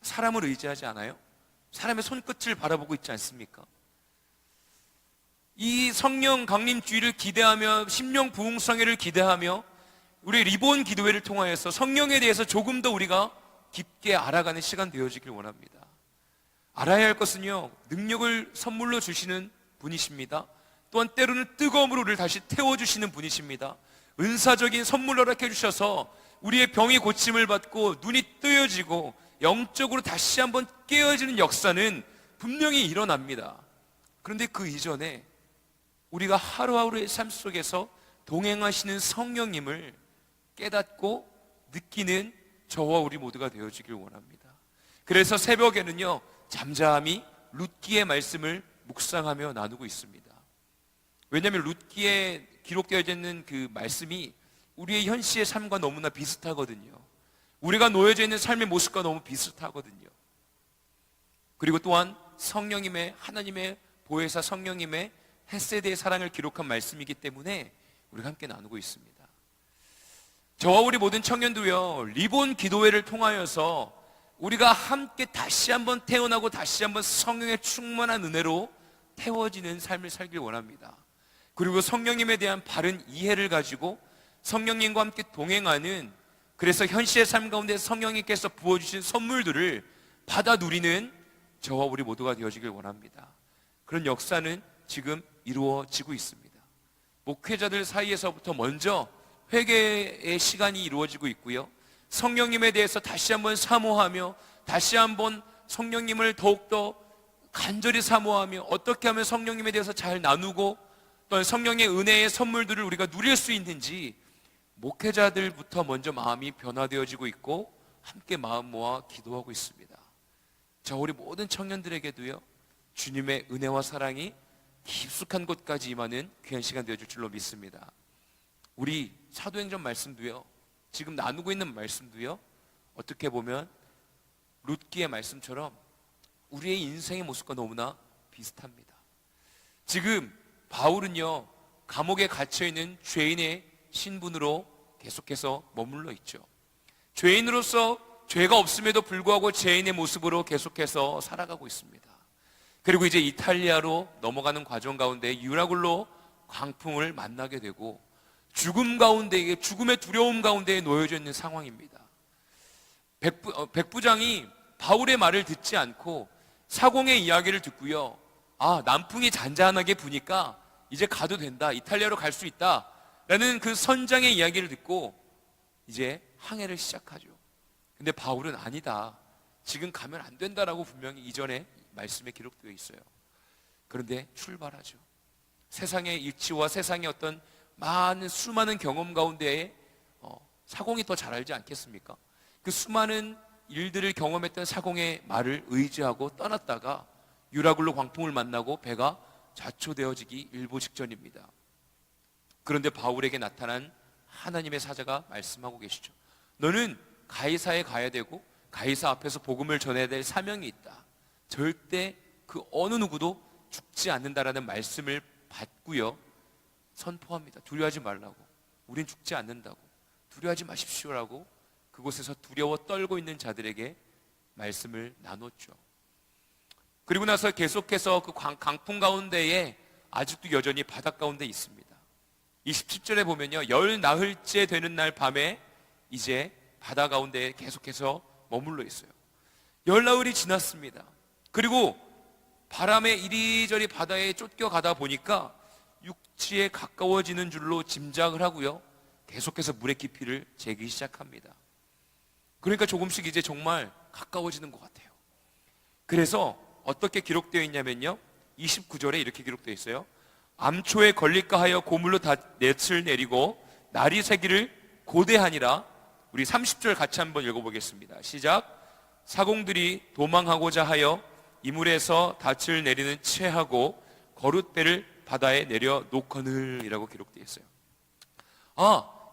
사람을 의지하지 않아요? 사람의 손끝을 바라보고 있지 않습니까? 이 성령 강림주의를 기대하며 심령 부흥성회를 기대하며 우리 리본 기도회를 통하여서 성령에 대해서 조금 더 우리가 깊게 알아가는 시간 되어지길 원합니다. 알아야 할 것은요, 능력을 선물로 주시는 분이십니다. 또한 때로는 뜨거움으로 우리를 다시 태워주시는 분이십니다. 은사적인 선물로 허락해 주셔서 우리의 병이 고침을 받고 눈이 뜨여지고 영적으로 다시 한번 깨어지는 역사는 분명히 일어납니다. 그런데 그 이전에 우리가 하루하루의 삶 속에서 동행하시는 성령님을 깨닫고 느끼는 저와 우리 모두가 되어지길 원합니다. 그래서 새벽에는요, 잠잠히 룻기의 말씀을 묵상하며 나누고 있습니다. 왜냐하면 룻기에 기록되어 있는 그 말씀이 우리의 현시의 삶과 너무나 비슷하거든요. 우리가 놓여져 있는 삶의 모습과 너무 비슷하거든요. 그리고 또한 성령님의, 하나님의 보혜사 성령님의 헷세대의 사랑을 기록한 말씀이기 때문에 우리가 함께 나누고 있습니다. 저와 우리 모든 청년도요, 리본 기도회를 통하여서 우리가 함께 다시 한번 태어나고 다시 한번 성령의 충만한 은혜로 태워지는 삶을 살길 원합니다. 그리고 성령님에 대한 바른 이해를 가지고 성령님과 함께 동행하는, 그래서 현실의 삶 가운데 성령님께서 부어주신 선물들을 받아 누리는 저와 우리 모두가 되어지길 원합니다. 그런 역사는 지금 이루어지고 있습니다. 목회자들 사이에서부터 먼저 회개의 시간이 이루어지고 있고요, 성령님에 대해서 다시 한번 사모하며 다시 한번 성령님을 더욱더 간절히 사모하며 어떻게 하면 성령님에 대해서 잘 나누고 또 성령의 은혜의 선물들을 우리가 누릴 수 있는지 목회자들부터 먼저 마음이 변화되어지고 있고 함께 마음 모아 기도하고 있습니다. 저 우리 모든 청년들에게도요, 주님의 은혜와 사랑이 깊숙한 곳까지 임하는 귀한 시간 되어줄 줄로 믿습니다. 우리 사도행전 말씀도요, 지금 나누고 있는 말씀도요, 어떻게 보면 룻기의 말씀처럼 우리의 인생의 모습과 너무나 비슷합니다. 지금 바울은요, 감옥에 갇혀있는 죄인의 신분으로 계속해서 머물러 있죠. 죄인으로서 죄가 없음에도 불구하고 죄인의 모습으로 계속해서 살아가고 있습니다. 그리고 이제 이탈리아로 넘어가는 과정 가운데 유라굴로 광풍을 만나게 되고 죽음 가운데, 죽음의 두려움 가운데 놓여져 있는 상황입니다. 백부장이 바울의 말을 듣지 않고 사공의 이야기를 듣고요, 남풍이 잔잔하게 부니까 이제 가도 된다, 이탈리아로 갈 수 있다 라는 그 선장의 이야기를 듣고 이제 항해를 시작하죠. 근데 바울은 아니다, 지금 가면 안 된다라고 분명히 이전에 말씀에 기록되어 있어요. 그런데 출발하죠. 세상의 일치와 세상의 어떤 수많은 경험 가운데에 사공이 더 잘 알지 않겠습니까? 그 수많은 일들을 경험했던 사공의 말을 의지하고 떠났다가 유라굴로 광풍을 만나고 배가 좌초되어지기 일보 직전입니다. 그런데 바울에게 나타난 하나님의 사자가 말씀하고 계시죠. 너는 가이사에 가야 되고 가이사 앞에서 복음을 전해야 될 사명이 있다. 절대 그 어느 누구도 죽지 않는다라는 말씀을 받고요, 선포합니다. 두려워하지 말라고, 우린 죽지 않는다고, 두려워하지 마십시오라고 그곳에서 두려워 떨고 있는 자들에게 말씀을 나눴죠. 그리고 나서 계속해서 그 강풍 가운데에 아직도 여전히 바닷 가운데 있습니다. 27절에 보면요, 열 나흘째 되는 날 밤에 이제 바다 가운데 계속해서 머물러 있어요. 열 나흘이 지났습니다. 그리고 바람에 이리저리 바다에 쫓겨가다 보니까 육지에 가까워지는 줄로 짐작을 하고요, 계속해서 물의 깊이를 재기 시작합니다. 그러니까 조금씩 이제 정말 가까워지는 것 같아요. 그래서 어떻게 기록되어 있냐면요, 29절에 이렇게 기록되어 있어요. 암초에 걸릴까 하여 고물로 다 넷을 내리고 날이 새기를 고대하니라. 우리 30절 같이 한번 읽어보겠습니다. 시작. 사공들이 도망하고자 하여 이물에서 닻을 내리는 채하고 거룻배를 바다에 내려 놓거늘이라고 기록되어 있어요.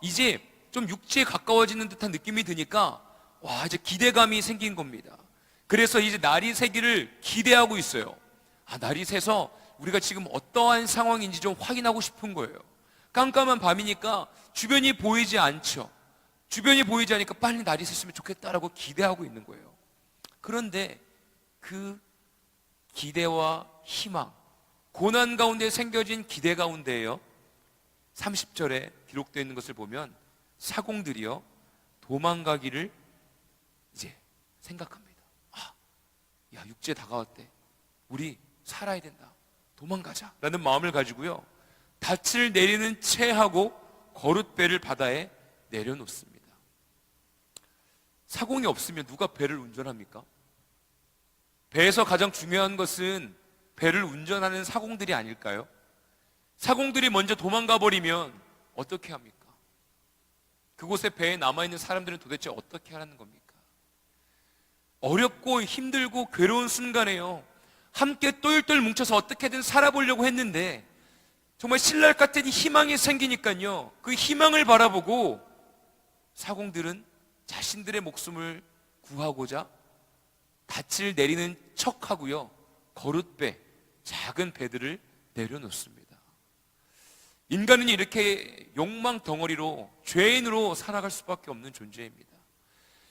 이제 좀 육지에 가까워지는 듯한 느낌이 드니까 이제 기대감이 생긴 겁니다. 그래서 이제 날이 새기를 기대하고 있어요. 날이 새서 우리가 지금 어떠한 상황인지 좀 확인하고 싶은 거예요. 깜깜한 밤이니까 주변이 보이지 않죠. 주변이 보이지 않으니까 빨리 날이 샜으면 좋겠다라고 기대하고 있는 거예요. 그런데 그 기대와 희망, 고난 가운데 생겨진 기대 가운데에요, 30절에 기록되어 있는 것을 보면 사공들이요 도망가기를 이제 생각합니다. 육지에 다가왔대. 우리 살아야 된다. 도망가자 라는 마음을 가지고요 닻을 내리는 채하고 거룻배를 바다에 내려놓습니다. 사공이 없으면 누가 배를 운전합니까? 배에서 가장 중요한 것은 배를 운전하는 사공들이 아닐까요? 사공들이 먼저 도망가 버리면 어떻게 합니까? 그곳에 배에 남아있는 사람들은 도대체 어떻게 하라는 겁니까? 어렵고 힘들고 괴로운 순간에요 함께 똘똘 뭉쳐서 어떻게든 살아보려고 했는데 정말 신랄 같은 희망이 생기니까요 그 희망을 바라보고 사공들은 자신들의 목숨을 구하고자 닻을 내리는 척하고요 거룻배, 작은 배들을 내려놓습니다. 인간은 이렇게 욕망 덩어리로 죄인으로 살아갈 수밖에 없는 존재입니다.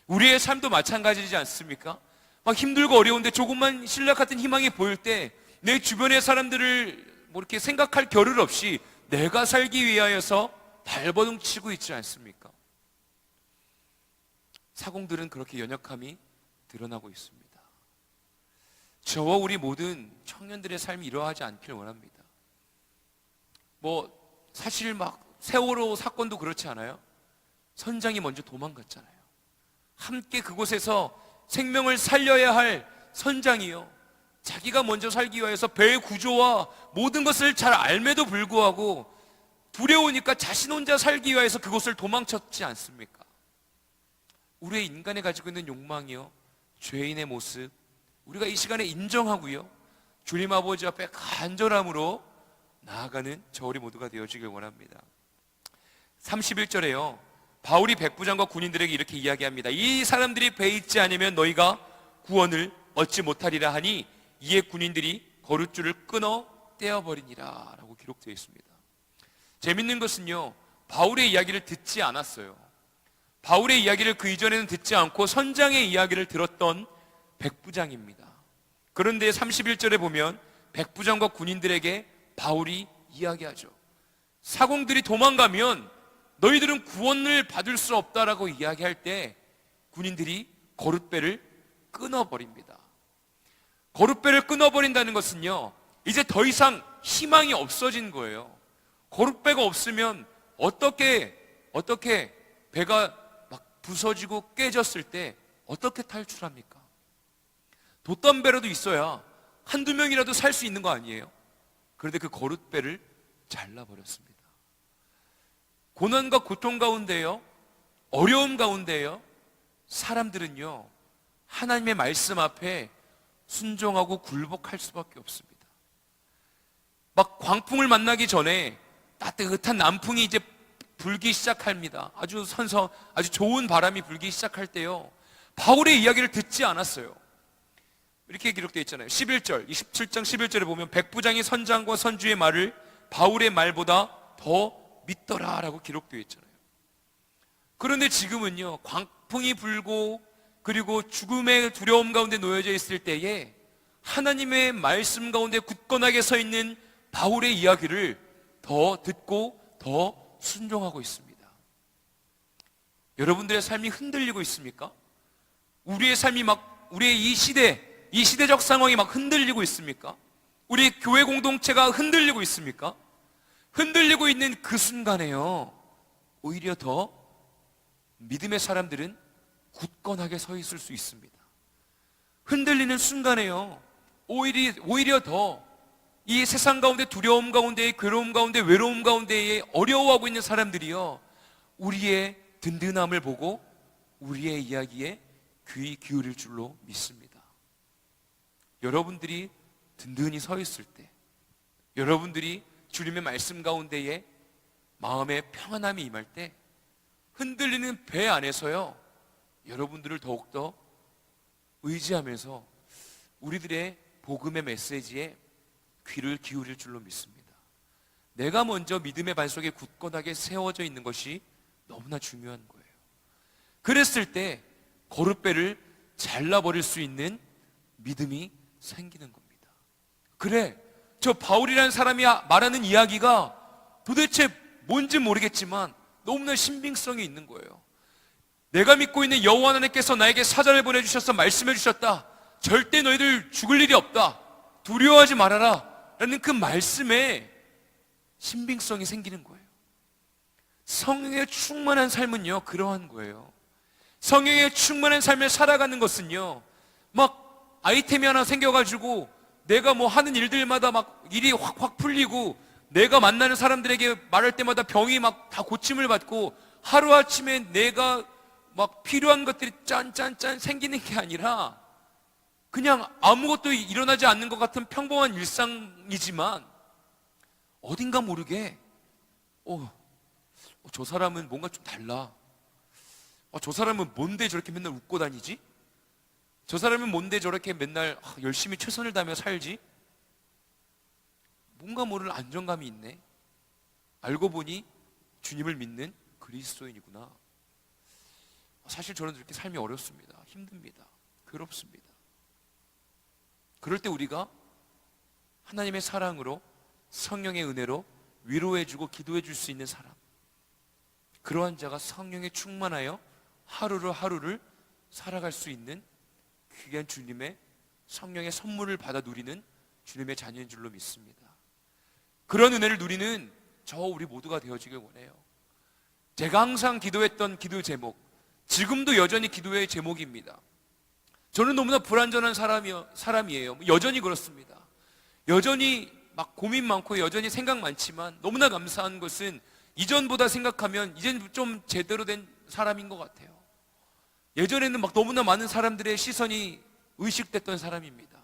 우리의 삶도 마찬가지지 않습니까? 막 힘들고 어려운데 조금만 신라 같은 희망이 보일 때 내 주변의 사람들을 이렇게 생각할 겨를 없이 내가 살기 위하여서 발버둥 치고 있지 않습니까? 사공들은 그렇게 연약함이 드러나고 있습니다. 저와 우리 모든 청년들의 삶이 이러하지 않길 원합니다. 사실 세월호 사건도 그렇지 않아요? 선장이 먼저 도망갔잖아요. 함께 그곳에서 생명을 살려야 할 선장이요 자기가 먼저 살기 위해서 배의 구조와 모든 것을 잘 알매도 불구하고 두려우니까 자신 혼자 살기 위해서 그곳을 도망쳤지 않습니까? 우리의 인간이 가지고 있는 욕망이요 죄인의 모습 우리가 이 시간에 인정하고요 주님 아버지 앞에 간절함으로 나아가는 저 우리 모두가 되어지길 원합니다. 31절에요 바울이 백부장과 군인들에게 이렇게 이야기합니다. 이 사람들이 배에 있지 않으면 너희가 구원을 얻지 못하리라 하니 이에 군인들이 거룻줄을 끊어 떼어버리니라 라고 기록되어 있습니다. 재밌는 것은요 바울의 이야기를 듣지 않았어요. 바울의 이야기를 그 이전에는 듣지 않고 선장의 이야기를 들었던 백부장입니다. 그런데 31절에 보면 백부장과 군인들에게 바울이 이야기하죠. 사공들이 도망가면 너희들은 구원을 받을 수 없다라고 이야기할 때 군인들이 거룻배를 끊어버립니다. 거룻배를 끊어버린다는 것은요 이제 더 이상 희망이 없어진 거예요. 거룻배가 없으면 어떻게 배가 막 부서지고 깨졌을 때 어떻게 탈출합니까? 돛담배라도 있어야 한두 명이라도 살 수 있는 거 아니에요? 그런데 그 거룻배를 잘라버렸습니다. 고난과 고통 가운데요 어려움 가운데요 사람들은요 하나님의 말씀 앞에 순종하고 굴복할 수밖에 없습니다. 막 광풍을 만나기 전에 따뜻한 남풍이 이제 불기 시작합니다. 아주 좋은 바람이 불기 시작할 때요 바울의 이야기를 듣지 않았어요. 이렇게 기록되어 있잖아요. 27장 11절에 보면 백부장이 선장과 선주의 말을 바울의 말보다 더 믿더라라고 기록되어 있잖아요. 그런데 지금은요 광풍이 불고 그리고 죽음의 두려움 가운데 놓여져 있을 때에 하나님의 말씀 가운데 굳건하게 서 있는 바울의 이야기를 더 듣고 더 순종하고 있습니다. 여러분들의 삶이 흔들리고 있습니까? 우리의 삶이 우리의 이 시대적 상황이 흔들리고 있습니까? 우리 교회 공동체가 흔들리고 있습니까? 흔들리고 있는 그 순간에요 오히려 더 믿음의 사람들은 굳건하게 서 있을 수 있습니다. 흔들리는 순간에요 오히려 더 이 세상 가운데 두려움 가운데 괴로움 가운데 외로움 가운데 어려워하고 있는 사람들이요, 우리의 든든함을 보고 우리의 이야기에 귀 기울일 줄로 믿습니다. 여러분들이 든든히 서 있을 때, 여러분들이 주님의 말씀 가운데에 마음의 평안함이 임할 때, 흔들리는 배 안에서요, 여러분들을 더욱더 의지하면서 우리들의 복음의 메시지에 귀를 기울일 줄로 믿습니다. 내가 먼저 믿음의 반석에 굳건하게 세워져 있는 것이 너무나 중요한 거예요. 그랬을 때 거룻배를 잘라버릴 수 있는 믿음이 생기는 겁니다. 그래, 저 바울이라는 사람이 말하는 이야기가 도대체 뭔지 모르겠지만 너무나 신빙성이 있는 거예요. 내가 믿고 있는 여호와 하나님께서 나에게 사자를 보내주셔서 말씀해 주셨다. 절대 너희들 죽을 일이 없다. 두려워하지 말아라. 라는 그 말씀에 신빙성이 생기는 거예요. 성령에 충만한 삶은요, 그러한 거예요. 성령에 충만한 삶을 살아가는 것은요, 막 아이템이 하나 생겨가지고 내가 뭐 하는 일들마다 막 일이 확 풀리고, 내가 만나는 사람들에게 말할 때마다 병이 막 다 고침을 받고, 하루아침에 내가 막 필요한 것들이 짠짠짠 생기는 게 아니라 그냥 아무것도 일어나지 않는 것 같은 평범한 일상이지만 어딘가 모르게 저 사람은 뭔가 좀 달라. 저 사람은 뭔데 저렇게 맨날 웃고 다니지? 저 사람은 뭔데 저렇게 맨날 열심히 최선을 다하며 살지? 뭔가 모를 안정감이 있네. 알고 보니 주님을 믿는 그리스도인이구나. 사실 저는 이렇게 삶이 어렵습니다. 힘듭니다. 괴롭습니다. 그럴 때 우리가 하나님의 사랑으로, 성령의 은혜로 위로해주고 기도해줄 수 있는 사람, 그러한 자가 성령에 충만하여 하루를 살아갈 수 있는 귀한 주님의 성령의 선물을 받아 누리는 주님의 자녀인 줄로 믿습니다. 그런 은혜를 누리는 우리 모두가 되어지길 원해요. 제가 항상 기도했던 기도 제목, 지금도 여전히 기도의 제목입니다. 저는 너무나 불완전한 사람이에요. 여전히 그렇습니다. 여전히 막 고민 많고 여전히 생각 많지만 너무나 감사한 것은 이전보다 생각하면 이제는 좀 제대로 된 사람인 것 같아요. 예전에는 막 너무나 많은 사람들의 시선이 의식됐던 사람입니다.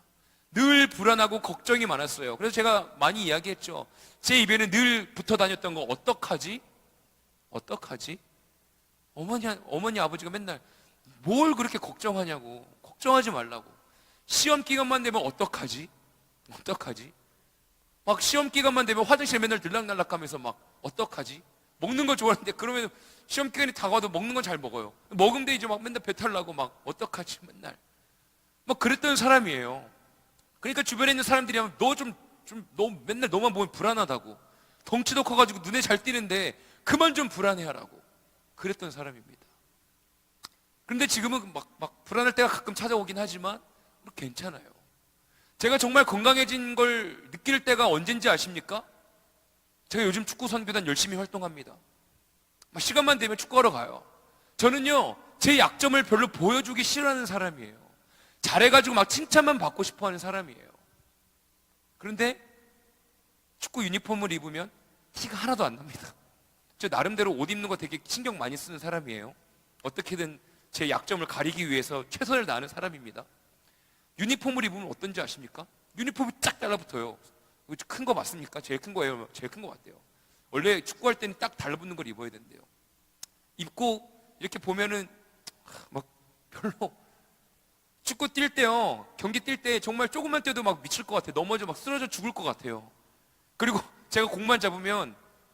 늘 불안하고 걱정이 많았어요. 그래서 제가 많이 이야기했죠. 제 입에는 늘 붙어 다녔던 거, 어떡하지? 어머니 아버지가 맨날 뭘 그렇게 걱정하냐고, 걱정하지 말라고. 시험 기간만 되면 어떡하지? 막 시험 기간만 되면 화장실 맨날 들락날락하면서 막 어떡하지? 먹는 거 좋아하는데 그러면 시험 기간이 다가와도 먹는 건 잘 먹어요. 먹으면 이제 막 맨날 배탈 나고 막 어떡하지 맨날. 막 그랬던 사람이에요. 그러니까 주변에 있는 사람들이 하면 너 맨날 너만 보면 불안하다고. 덩치도 커가지고 눈에 잘 띄는데 그만 좀 불안해하라고. 그랬던 사람입니다. 그런데 지금은 막 불안할 때가 가끔 찾아오긴 하지만 괜찮아요. 제가 정말 건강해진 걸 느낄 때가 언젠지 아십니까? 제가 요즘 축구 선교단 열심히 활동합니다. 시간만 되면 축구하러 가요. 저는요, 제 약점을 별로 보여주기 싫어하는 사람이에요. 잘해가지고 막 칭찬만 받고 싶어 하는 사람이에요. 그런데 축구 유니폼을 입으면 티가 하나도 안 납니다. 저 나름대로 옷 입는 거 되게 신경 많이 쓰는 사람이에요. 어떻게든 제 약점을 가리기 위해서 최선을 다하는 사람입니다. 유니폼을 입으면 어떤지 아십니까? 유니폼이 쫙 달라붙어요. 큰 거 맞습니까? 제일 큰 거예요. 제일 큰 거 같대요. 원래 축구할 때는 딱 달라붙는 걸 입어야 된대요. 입고 이렇게 보면은 막 별로. 축구 뛸 때요, 경기 뛸 때 정말 조금만 뛰어도 막 미칠 것 같아요. 넘어져 막 쓰러져 죽을 것 같아요. 그리고 제가 공만 잡으면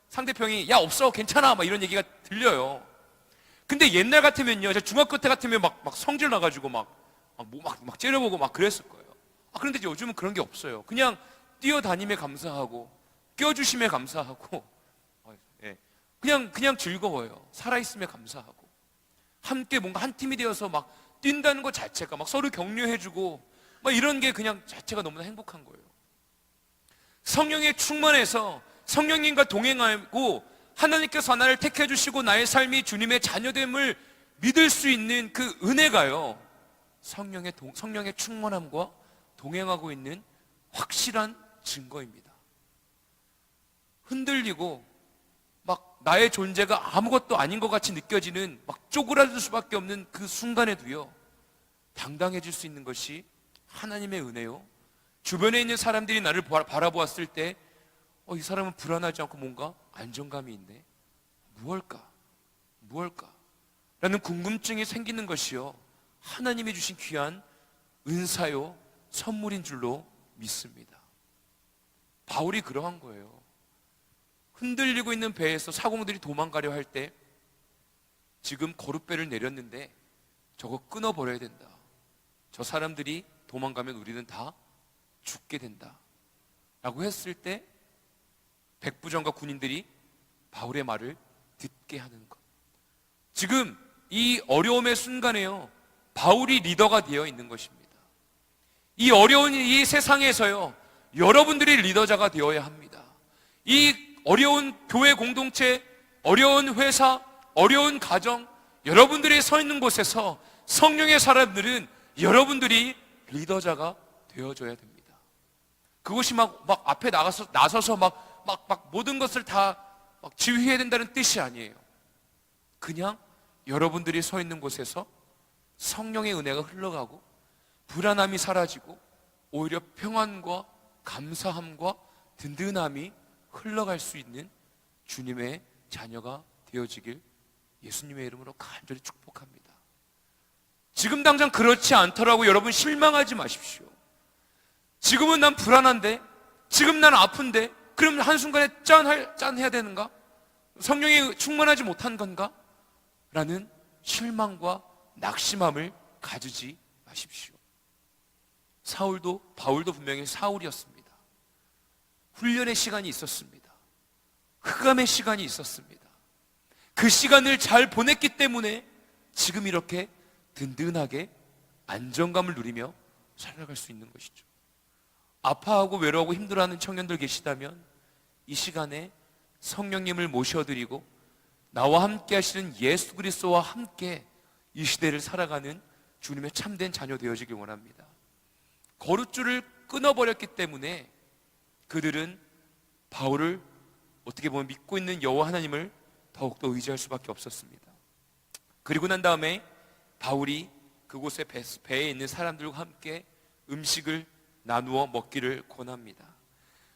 상대편이 야 없어 괜찮아 막 이런 얘기가 들려요. 근데 옛날 같으면요, 제가 중학교 때 같으면 막 성질 나가지고 막 째려보고 막 그랬을 거예요. 그런데 요즘은 그런 게 없어요. 그냥 뛰어다님에 감사하고 껴주심에 감사하고 그냥 즐거워요. 살아있음에 감사하고 함께 뭔가 한 팀이 되어서 막 뛴다는 것 자체가 막 서로 격려해주고 막 이런 게 그냥 자체가 너무나 행복한 거예요. 성령에 충만해서 성령님과 동행하고 하나님께서 나를 택해 주시고 나의 삶이 주님의 자녀됨을 믿을 수 있는 그 은혜가요, 성령의 충만함과 동행하고 있는 확실한 증거입니다. 흔들리고 막 나의 존재가 아무것도 아닌 것 같이 느껴지는 막 쪼그라들 수밖에 없는 그 순간에도요, 당당해질 수 있는 것이 하나님의 은혜요. 주변에 있는 사람들이 나를 바라보았을 때 이 사람은 불안하지 않고 뭔가 안정감이 있네. 무엇일까? 라는 궁금증이 생기는 것이요, 하나님이 주신 귀한 은사요, 선물인 줄로 믿습니다. 바울이 그러한 거예요. 흔들리고 있는 배에서 사공들이 도망가려 할 때 지금 거룻배를 내렸는데 저거 끊어버려야 된다. 저 사람들이 도망가면 우리는 다 죽게 된다 라고 했을 때 백부장과 군인들이 바울의 말을 듣게 하는 것. 지금 이 어려움의 순간에요, 바울이 리더가 되어 있는 것입니다. 이 어려운 이 세상에서요, 여러분들이 리더자가 되어야 합니다. 이 어려운 교회 공동체, 어려운 회사, 어려운 가정, 여러분들이 서 있는 곳에서 성령의 사람들은 여러분들이 리더자가 되어줘야 됩니다. 그것이 막 앞에 나서서 막 모든 것을 다 막 지휘해야 된다는 뜻이 아니에요. 그냥 여러분들이 서 있는 곳에서 성령의 은혜가 흘러가고 불안함이 사라지고 오히려 평안과 감사함과 든든함이 흘러갈 수 있는 주님의 자녀가 되어지길 예수님의 이름으로 간절히 축복합니다. 지금 당장 그렇지 않더라고 여러분 실망하지 마십시오. 지금은 난 불안한데, 지금 난 아픈데, 그럼 한순간에 짠해야 되는가? 성령이 충만하지 못한 건가? 라는 실망과 낙심함을 가지지 마십시오. 바울도 분명히 사울이었습니다. 훈련의 시간이 있었습니다. 흑암의 시간이 있었습니다. 그 시간을 잘 보냈기 때문에 지금 이렇게 든든하게 안정감을 누리며 살아갈 수 있는 것이죠. 아파하고 외로워하고 힘들어하는 청년들 계시다면 이 시간에 성령님을 모셔드리고 나와 함께 하시는 예수 그리스도와 함께 이 시대를 살아가는 주님의 참된 자녀 되어지길 원합니다. 거룻줄을 끊어버렸기 때문에 그들은 바울을 어떻게 보면 믿고 있는 여호와 하나님을 더욱더 의지할 수밖에 없었습니다. 그리고 난 다음에 바울이 그곳에 배에 있는 사람들과 함께 음식을 나누어 먹기를 권합니다.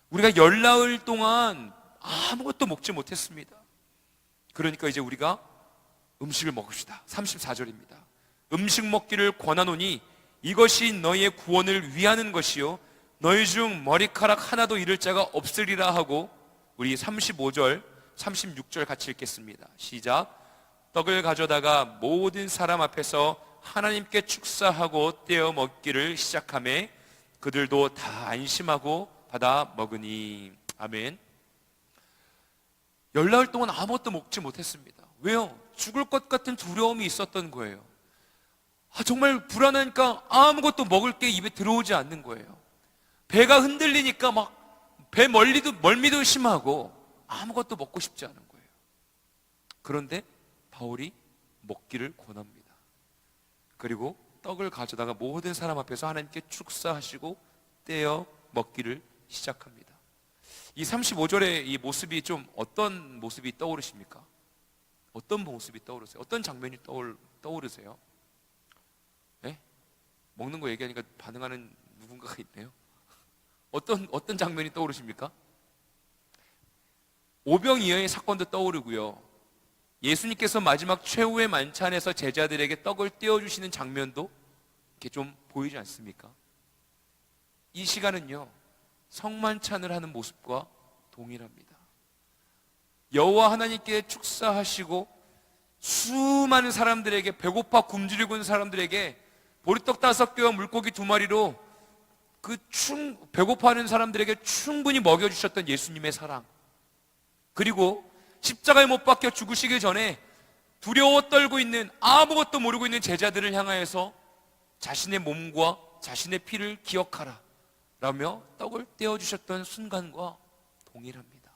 우리가 열나흘 동안 아무것도 먹지 못했습니다. 그러니까 이제 우리가 음식을 먹읍시다. 34절입니다. 음식 먹기를 권하노니 이것이 너희의 구원을 위하는 것이요 너희 중 머리카락 하나도 잃을 자가 없으리라 하고, 우리 35절 36절 같이 읽겠습니다. 시작. 떡을 가져다가 모든 사람 앞에서 하나님께 축사하고 떼어 먹기를 시작하매 그들도 다 안심하고 받아 먹으니. 아멘. 열나흘 동안 아무것도 먹지 못했습니다. 왜요? 죽을 것 같은 두려움이 있었던 거예요. 정말 불안하니까 아무것도 먹을 게 입에 들어오지 않는 거예요. 배가 흔들리니까 막 배 멀미도 심하고 아무것도 먹고 싶지 않은 거예요. 그런데 바울이 먹기를 권합니다. 그리고 떡을 가져다가 모든 사람 앞에서 하나님께 축사하시고 떼어 먹기를 시작합니다. 이 35절의 이 모습이 좀 어떤 모습이 떠오르십니까? 어떤 모습이 떠오르세요? 어떤 장면이 떠오르세요? 네? 먹는 거 얘기하니까 반응하는 누군가가 있네요. 어떤 장면이 떠오르십니까? 오병이어의 사건도 떠오르고요. 예수님께서 마지막 최후의 만찬에서 제자들에게 떡을 떼어주시는 장면도 이렇게 좀 보이지 않습니까? 이 시간은요, 성만찬을 하는 모습과 동일합니다. 여호와 하나님께 축사하시고 수많은 사람들에게, 배고파 굶주리고 있는 사람들에게 보리떡 5개와 물고기 2마리로 배고파하는 사람들에게 충분히 먹여주셨던 예수님의 사랑, 그리고 십자가에 못 박혀 죽으시기 전에 두려워 떨고 있는, 아무것도 모르고 있는 제자들을 향하여서 자신의 몸과 자신의 피를 기억하라 라며 떡을 떼어주셨던 순간과 동일합니다.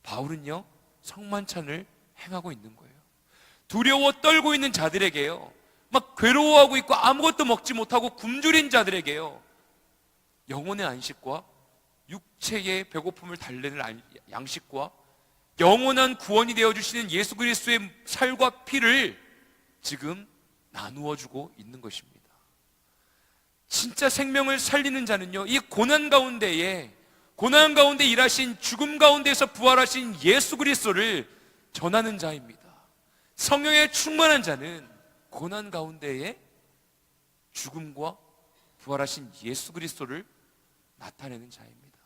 바울은요, 성만찬을 행하고 있는 거예요. 두려워 떨고 있는 자들에게요, 막 괴로워하고 있고 아무것도 먹지 못하고 굶주린 자들에게요, 영혼의 안식과 육체의 배고픔을 달래는 양식과 영원한 구원이 되어주시는 예수 그리스도의 살과 피를 지금 나누어 주고 있는 것입니다. 진짜 생명을 살리는 자는요, 이 고난 가운데 일하신, 죽음 가운데서 부활하신 예수 그리스도를 전하는 자입니다. 성령에 충만한 자는 고난 가운데에 죽음과 부활하신 예수 그리스도를 나타내는 자입니다.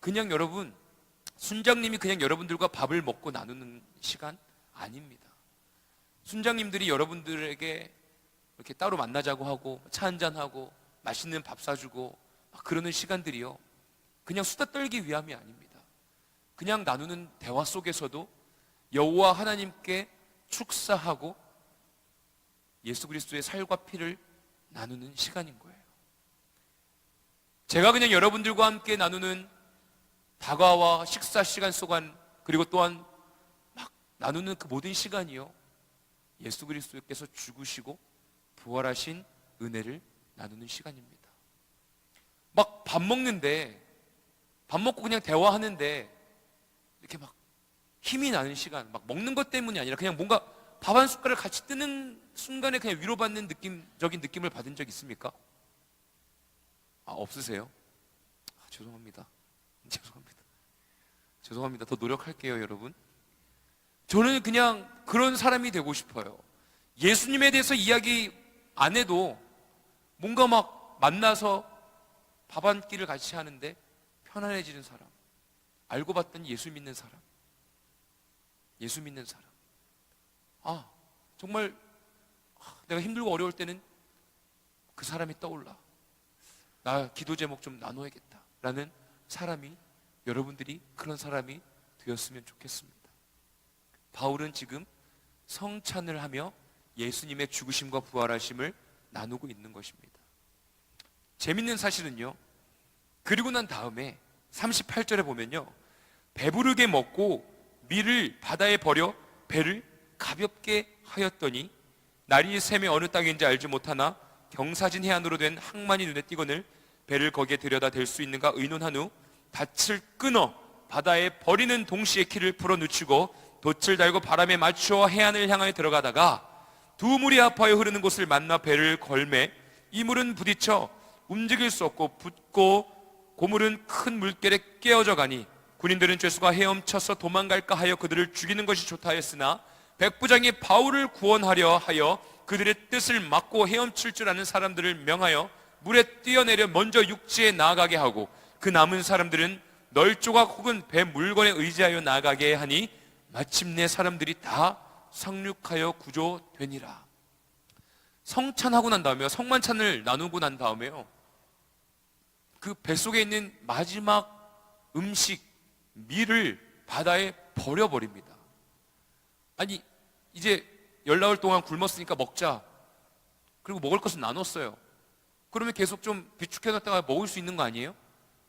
그냥 여러분, 순장님이 그냥 여러분들과 밥을 먹고 나누는 시간 아닙니다. 순장님들이 여러분들에게 이렇게 따로 만나자고 하고 차 한잔하고 맛있는 밥 사주고 막 그러는 시간들이요, 그냥 수다 떨기 위함이 아닙니다. 그냥 나누는 대화 속에서도 여호와 하나님께 축사하고 예수 그리스도의 살과 피를 나누는 시간인 거예요. 제가 그냥 여러분들과 함께 나누는 다과와 식사 시간 속안, 그리고 또한 막 나누는 그 모든 시간이요, 예수 그리스도께서 죽으시고 부활하신 은혜를 나누는 시간입니다. 막 밥 먹고 그냥 대화하는데 이렇게 막 힘이 나는 시간, 막 먹는 것 때문이 아니라 그냥 뭔가 밥 한 숟가락 같이 뜨는 순간에 그냥 위로받는 느낌적인 느낌을 받은 적 있습니까? 없으세요? 죄송합니다. 더 노력할게요, 여러분. 저는 그냥 그런 사람이 되고 싶어요. 예수님에 대해서 이야기 안 해도 뭔가 막 만나서 밥 한 끼를 같이 하는데 편안해지는 사람, 알고 봤더니 예수 믿는 사람. 정말 내가 힘들고 어려울 때는 그 사람이 떠올라. 나 기도 제목 좀 나눠야겠다 라는 사람이, 여러분들이 그런 사람이 되었으면 좋겠습니다. 바울은 지금 성찬을 하며 예수님의 죽으심과 부활하심을 나누고 있는 것입니다. 재밌는 사실은요, 그리고 난 다음에 38절에 보면요, 배부르게 먹고 밀을 바다에 버려 배를 가볍게 하였더니 날이 새매 어느 땅인지 알지 못하나 경사진 해안으로 된 항만이 눈에 띄거늘 배를 거기에 들여다 댈 수 있는가 의논한 후 닻을 끊어 바다에 버리는 동시에 키를 풀어 늦추고 돛을 달고 바람에 맞추어 해안을 향하여 들어가다가 두 물이 합하여 흐르는 곳을 만나 배를 걸매 이 물은 부딪혀 움직일 수 없고 붓고 고물은 큰 물결에 깨어져 가니 군인들은 죄수가 헤엄쳐서 도망갈까 하여 그들을 죽이는 것이 좋다 하였으나 백부장이 바울을 구원하려 하여 그들의 뜻을 막고 헤엄칠 줄 아는 사람들을 명하여 물에 뛰어내려 먼저 육지에 나아가게 하고 그 남은 사람들은 널조각 혹은 배 물건에 의지하여 나아가게 하니 마침내 사람들이 다 상륙하여 구조되니라. 성찬하고 난 다음에요, 성만찬을 나누고 난 다음에요, 그 뱃속에 있는 마지막 음식 밀을 바다에 버려버립니다. 아니, 이제 열나흘 동안 굶었으니까 먹자. 그리고 먹을 것은 나눴어요. 그러면 계속 좀 비축해놨다가 먹을 수 있는 거 아니에요?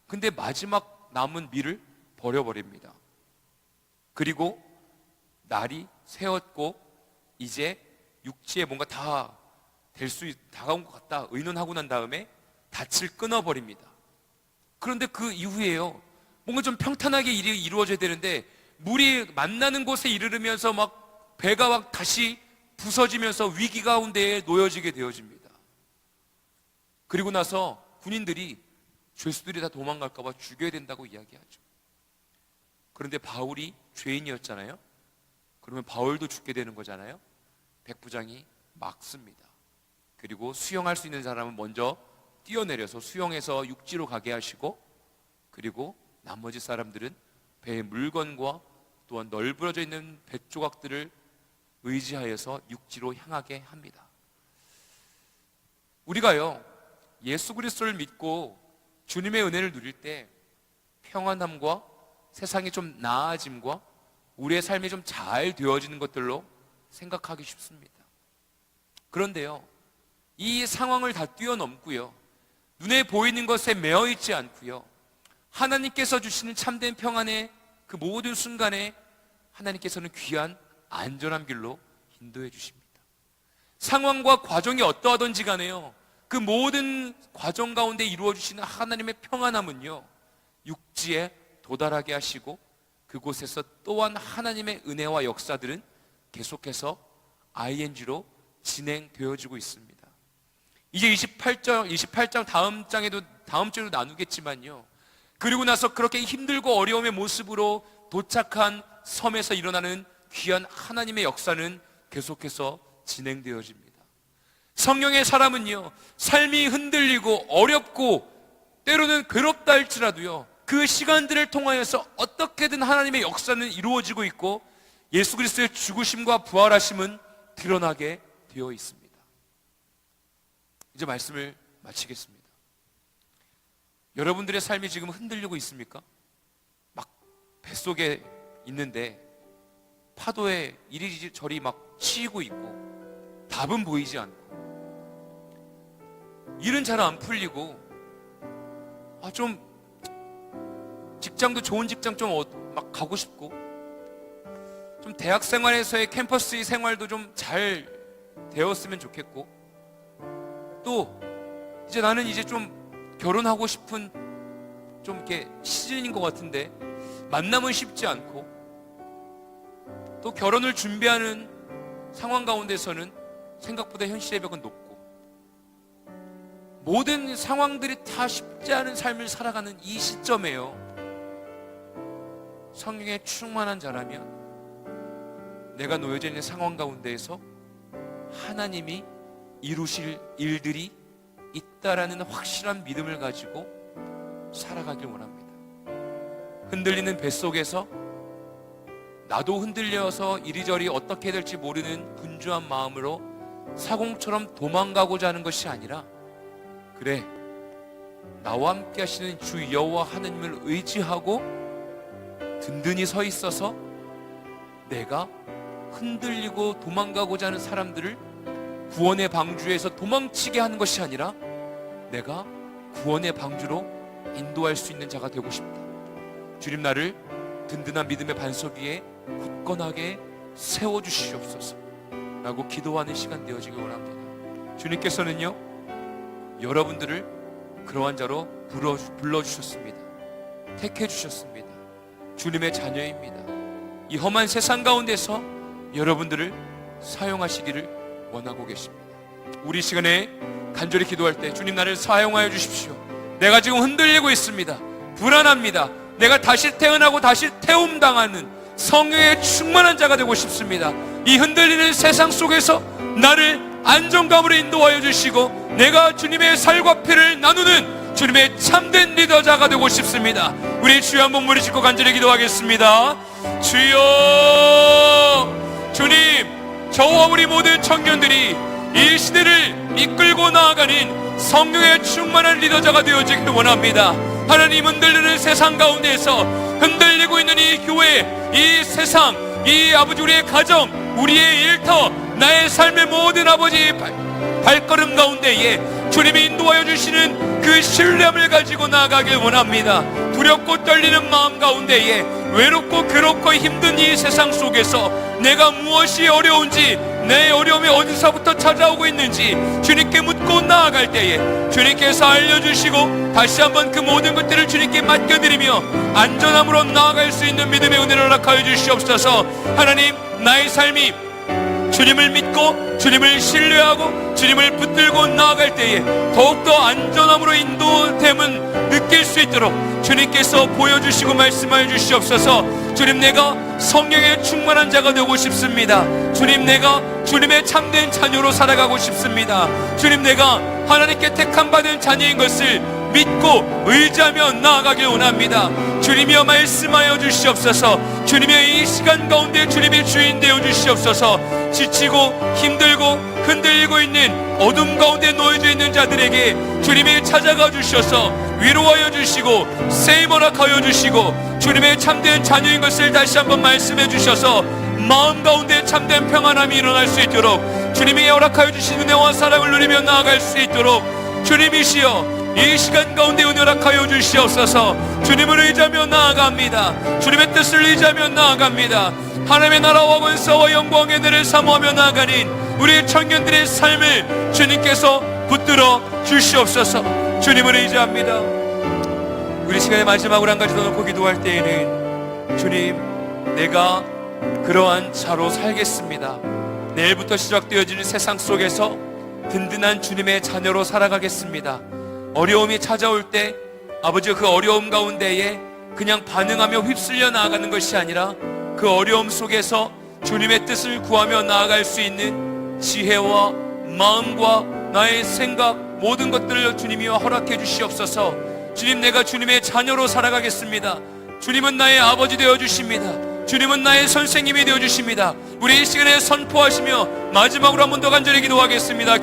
근데 마지막 남은 밀을 버려버립니다. 그리고 날이 새었고 이제 육지에 뭔가 다 다가온 것 같다 의논하고 난 다음에 닻을 끊어버립니다. 그런데 그 이후에요, 뭔가 좀 평탄하게 일이 이루어져야 되는데 물이 만나는 곳에 이르르면서 막 배가 막 다시 부서지면서 위기 가운데에 놓여지게 되어집니다. 그리고 나서 군인들이 죄수들이 다 도망갈까 봐 죽여야 된다고 이야기하죠. 그런데 바울이 죄인이었잖아요. 그러면 바울도 죽게 되는 거잖아요. 백부장이 막습니다. 그리고 수영할 수 있는 사람은 먼저 뛰어내려서 수영해서 육지로 가게 하시고, 그리고 나머지 사람들은 배의 물건과 또한 널브러져 있는 뱃조각들을 의지하여서 육지로 향하게 합니다. 우리가요, 예수 그리스도를 믿고 주님의 은혜를 누릴 때 평안함과 세상이 좀 나아짐과 우리의 삶이 좀 잘 되어지는 것들로 생각하기 쉽습니다. 그런데요, 이 상황을 다 뛰어넘고요, 눈에 보이는 것에 매여 있지 않고요, 하나님께서 주시는 참된 평안의 그 모든 순간에 하나님께서는 귀한 안전한 길로 인도해 주십니다. 상황과 과정이 어떠하든지 간에요, 그 모든 과정 가운데 이루어 주시는 하나님의 평안함은요, 육지에 도달하게 하시고 그곳에서 또한 하나님의 은혜와 역사들은 계속해서 ing로 진행되어지고 있습니다. 이제 28장 다음 주에도 나누겠지만요, 그리고 나서 그렇게 힘들고 어려움의 모습으로 도착한 섬에서 일어나는 귀한 하나님의 역사는 계속해서 진행되어집니다. 성령의 사람은요, 삶이 흔들리고 어렵고 때로는 괴롭다 할지라도요, 그 시간들을 통하여서 어떻게든 하나님의 역사는 이루어지고 있고 예수 그리스도의 죽으심과 부활하심은 드러나게 되어 있습니다. 이제 말씀을 마치겠습니다. 여러분들의 삶이 지금 흔들리고 있습니까? 막 뱃속에 있는데 파도에 이리저리 막 치이고 있고 답은 보이지 않고 일은 잘 안 풀리고 좀 직장도 좋은 직장 좀 막 가고 싶고 좀 대학 생활에서의 캠퍼스의 생활도 좀 잘 되었으면 좋겠고 또 이제 나는 이제 좀 결혼하고 싶은 좀 이렇게 시즌인 것 같은데 만남은 쉽지 않고 또 결혼을 준비하는 상황 가운데서는 생각보다 현실의 벽은 높고 모든 상황들이 다 쉽지 않은 삶을 살아가는 이 시점에요, 성령에 충만한 자라면 내가 놓여져 있는 상황 가운데에서 하나님이 이루실 일들이 있다라는 확실한 믿음을 가지고 살아가길 원합니다. 흔들리는 뱃속에서 나도 흔들려서 이리저리 어떻게 될지 모르는 분주한 마음으로 사공처럼 도망가고자 하는 것이 아니라, 그래, 나와 함께 하시는 주 여호와 하나님을 의지하고 든든히 서 있어서 내가 흔들리고 도망가고자 하는 사람들을 구원의 방주에서 도망치게 하는 것이 아니라 내가 구원의 방주로 인도할 수 있는 자가 되고 싶다. 주님, 나를 든든한 믿음의 반석 위에 굳건하게 세워주시옵소서 라고 기도하는 시간 되어지길 원합니다. 주님께서는요, 여러분들을 그러한 자로 불러주셨습니다. 택해주셨습니다. 주님의 자녀입니다. 이 험한 세상 가운데서 여러분들을 사용하시기를 원하고 계십니다. 우리 시간에 간절히 기도할 때, 주님, 나를 사용하여 주십시오. 내가 지금 흔들리고 있습니다. 불안합니다. 내가 다시 태어나고 다시 태움당하는 성령의 충만한 자가 되고 싶습니다. 이 흔들리는 세상 속에서 나를 안정감으로 인도하여 주시고 내가 주님의 살과 피를 나누는 주님의 참된 리더자가 되고 싶습니다. 우리 주여 한번 무리 짓고 간절히 기도하겠습니다. 주여, 주님, 저와 우리 모든 청년들이 이 시대를 이끌고 나아가는 성령의 충만한 리더자가 되어지길 원합니다. 하나님, 흔들리는 세상 가운데에서 흔들리고 있는 이 교회, 이 세상, 이 아버지 우리의 가정, 우리의 일터, 나의 삶의 모든 아버지 발걸음 가운데에 주님이 인도하여 주시는 그 신뢰함을 가지고 나아가길 원합니다. 두렵고 떨리는 마음 가운데에 외롭고 괴롭고 힘든 이 세상 속에서 내가 무엇이 어려운지, 내 어려움이 어디서부터 찾아오고 있는지 주님께 묻고 나아갈 때에 주님께서 알려주시고 다시 한번 그 모든 것들을 주님께 맡겨드리며 안전함으로 나아갈 수 있는 믿음의 은혜를 허락하여 주시옵소서. 하나님, 나의 삶이 주님을 믿고 주님을 신뢰하고 주님을 붙들고 나아갈 때에 더욱더 안전함으로 인도됨을 느낄 수 있도록 주님께서 보여주시고 말씀하여 주시옵소서. 주님, 내가 성령의 충만한 자가 되고 싶습니다. 주님, 내가 주님의 참된 자녀로 살아가고 싶습니다. 주님, 내가 하나님께 택함받은 자녀인 것을 믿고 의지하며 나아가길 원합니다. 주님이여 말씀하여 주시옵소서. 주님의 이 시간 가운데 주님의 주인 되어 주시옵소서. 지치고 힘들고 흔들리고 있는 어둠 가운데 놓여져 있는 자들에게 주님이 찾아가 주셔서 위로하여 주시고 세임 허락하여 주시고 주님의 참된 자녀인 것을 다시 한번 말씀해 주셔서 마음 가운데 참된 평안함이 일어날 수 있도록 주님이 허락하여 주신 은혜와 사랑을 누리며 나아갈 수 있도록 주님이시여 이 시간 가운데 은혜 허락하여 주시옵소서. 주님을 의지하며 나아갑니다. 주님의 뜻을 의지하며 나아갑니다. 하나님의 나라와 권세와 영광의 은혜를 사모하며 나아가는 우리 청년들의 삶을 주님께서 붙들어 주시옵소서. 주님을 의지합니다. 우리 시간의 마지막으로 한 가지 더 놓고 기도할 때에는 주님, 내가 그러한 자로 살겠습니다. 내일부터 시작되어지는 세상 속에서 든든한 주님의 자녀로 살아가겠습니다. 어려움이 찾아올 때 아버지, 그 어려움 가운데에 그냥 반응하며 휩쓸려 나아가는 것이 아니라 그 어려움 속에서 주님의 뜻을 구하며 나아갈 수 있는 지혜와 마음과 나의 생각, 모든 것들을 주님이 허락해 주시옵소서. 주님, 내가 주님의 자녀로 살아가겠습니다. 주님은 나의 아버지 되어 주십니다. 주님은 나의 선생님이 되어 주십니다. 우리 이 시간에 선포하시며 마지막으로 한 번 더 간절히 기도하겠습니다.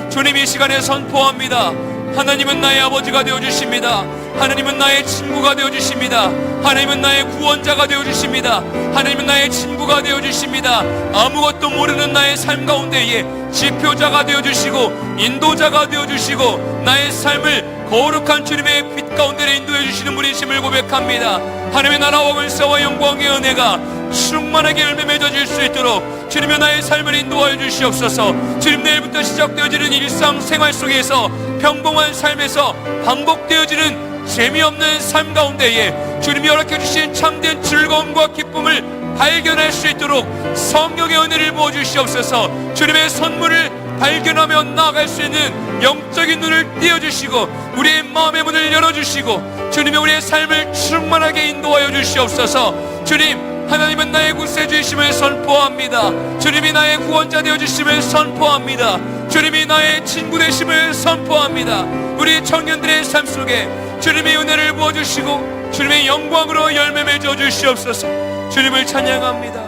주님, 이 시간에 선포합니다. 하나님은 나의 아버지가 되어 주십니다. 하나님은 나의 친구가 되어 주십니다. 하나님은 나의 구원자가 되어 주십니다. 하나님은 나의 친구가 되어 주십니다. 아무것도 모르는 나의 삶 가운데에 지표자가 되어 주시고 인도자가 되어 주시고 나의 삶을 거룩한 주님의 빛 가운데 인도해 주시는 분이심을 고백합니다. 하나님의 나라와 권세와 영광의 은혜가 충만하게 열매 맺어질 수 있도록 주님의 나의 삶을 인도하여 주시옵소서. 주님, 내일부터 시작되어지는 일상생활 속에서 평범한 삶에서 반복되어지는 재미없는 삶 가운데에 주님이 허락해 주신 참된 즐거움과 기쁨을 발견할 수 있도록 성령의 은혜를 부어주시옵소서. 주님의 선물을 발견하며 나아갈 수 있는 영적인 눈을 띄워주시고 우리의 마음의 문을 열어주시고 주님의 우리의 삶을 충만하게 인도하여 주시옵소서. 주님, 하나님은 나의 구세주이심을 선포합니다. 주님이 나의 구원자 되어주심을 선포합니다. 주님이 나의 친구 되심을 선포합니다. 우리 청년들의 삶 속에 주님의 은혜를 부어주시고 주님의 영광으로 열매 맺어 주시옵소서. 주님을 찬양합니다.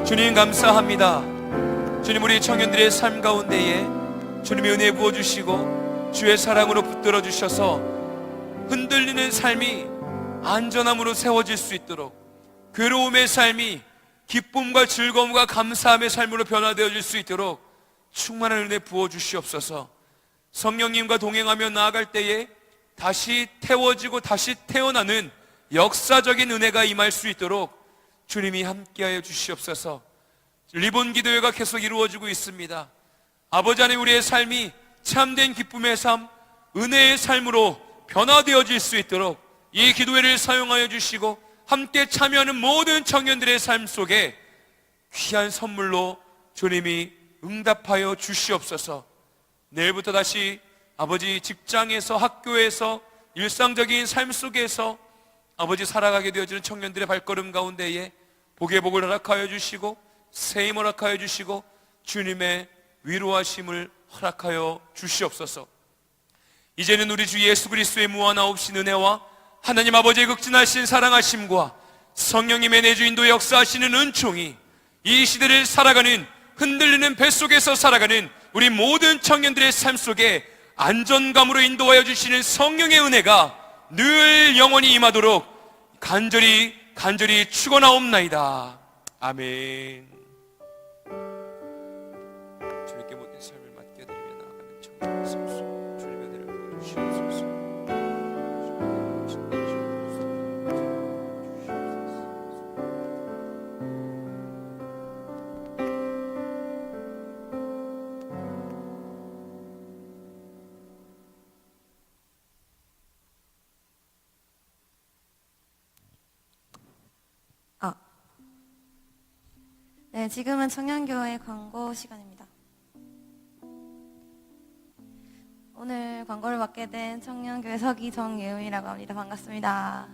주님, 감사합니다. 주님, 우리 청년들의 삶 가운데에 주님의 은혜 부어주시고 주의 사랑으로 붙들어 주셔서 흔들리는 삶이 안전함으로 세워질 수 있도록, 괴로움의 삶이 기쁨과 즐거움과 감사함의 삶으로 변화되어질 수 있도록 충만한 은혜 부어주시옵소서. 성령님과 동행하며 나아갈 때에 다시 태워지고 다시 태어나는 역사적인 은혜가 임할 수 있도록 주님이 함께하여 주시옵소서. 리본 기도회가 계속 이루어지고 있습니다. 아버지 안에 우리의 삶이 참된 기쁨의 삶, 은혜의 삶으로 변화되어질 수 있도록 이 기도회를 사용하여 주시고 함께 참여하는 모든 청년들의 삶 속에 귀한 선물로 주님이 응답하여 주시옵소서. 내일부터 다시 아버지 직장에서, 학교에서, 일상적인 삶 속에서 아버지 살아가게 되어지는 청년들의 발걸음 가운데에 복의 복을 허락하여 주시고 새 힘 허락하여 주시고 주님의 위로하심을 허락하여 주시옵소서. 이제는 우리 주 예수 그리스도의 무한하옵신 은혜와 하나님 아버지의 극진하신 사랑하심과 성령님의 내주 인도 역사하시는 은총이 이 시대를 살아가는, 흔들리는 뱃속에서 살아가는 우리 모든 청년들의 삶 속에 안전감으로 인도하여 주시는 성령의 은혜가 늘 영원히 임하도록 간절히 축원하옵나이다. 아멘. 주님께 모든 삶을 맡겨드리며 나아가는 청년의 삶 속 주님의 은혜를 부어주시옵소서. 네, 지금은 청년교회 광고 시간입니다. 오늘 광고를 맡게 된 청년교회 서기 정예은이라고 합니다. 반갑습니다.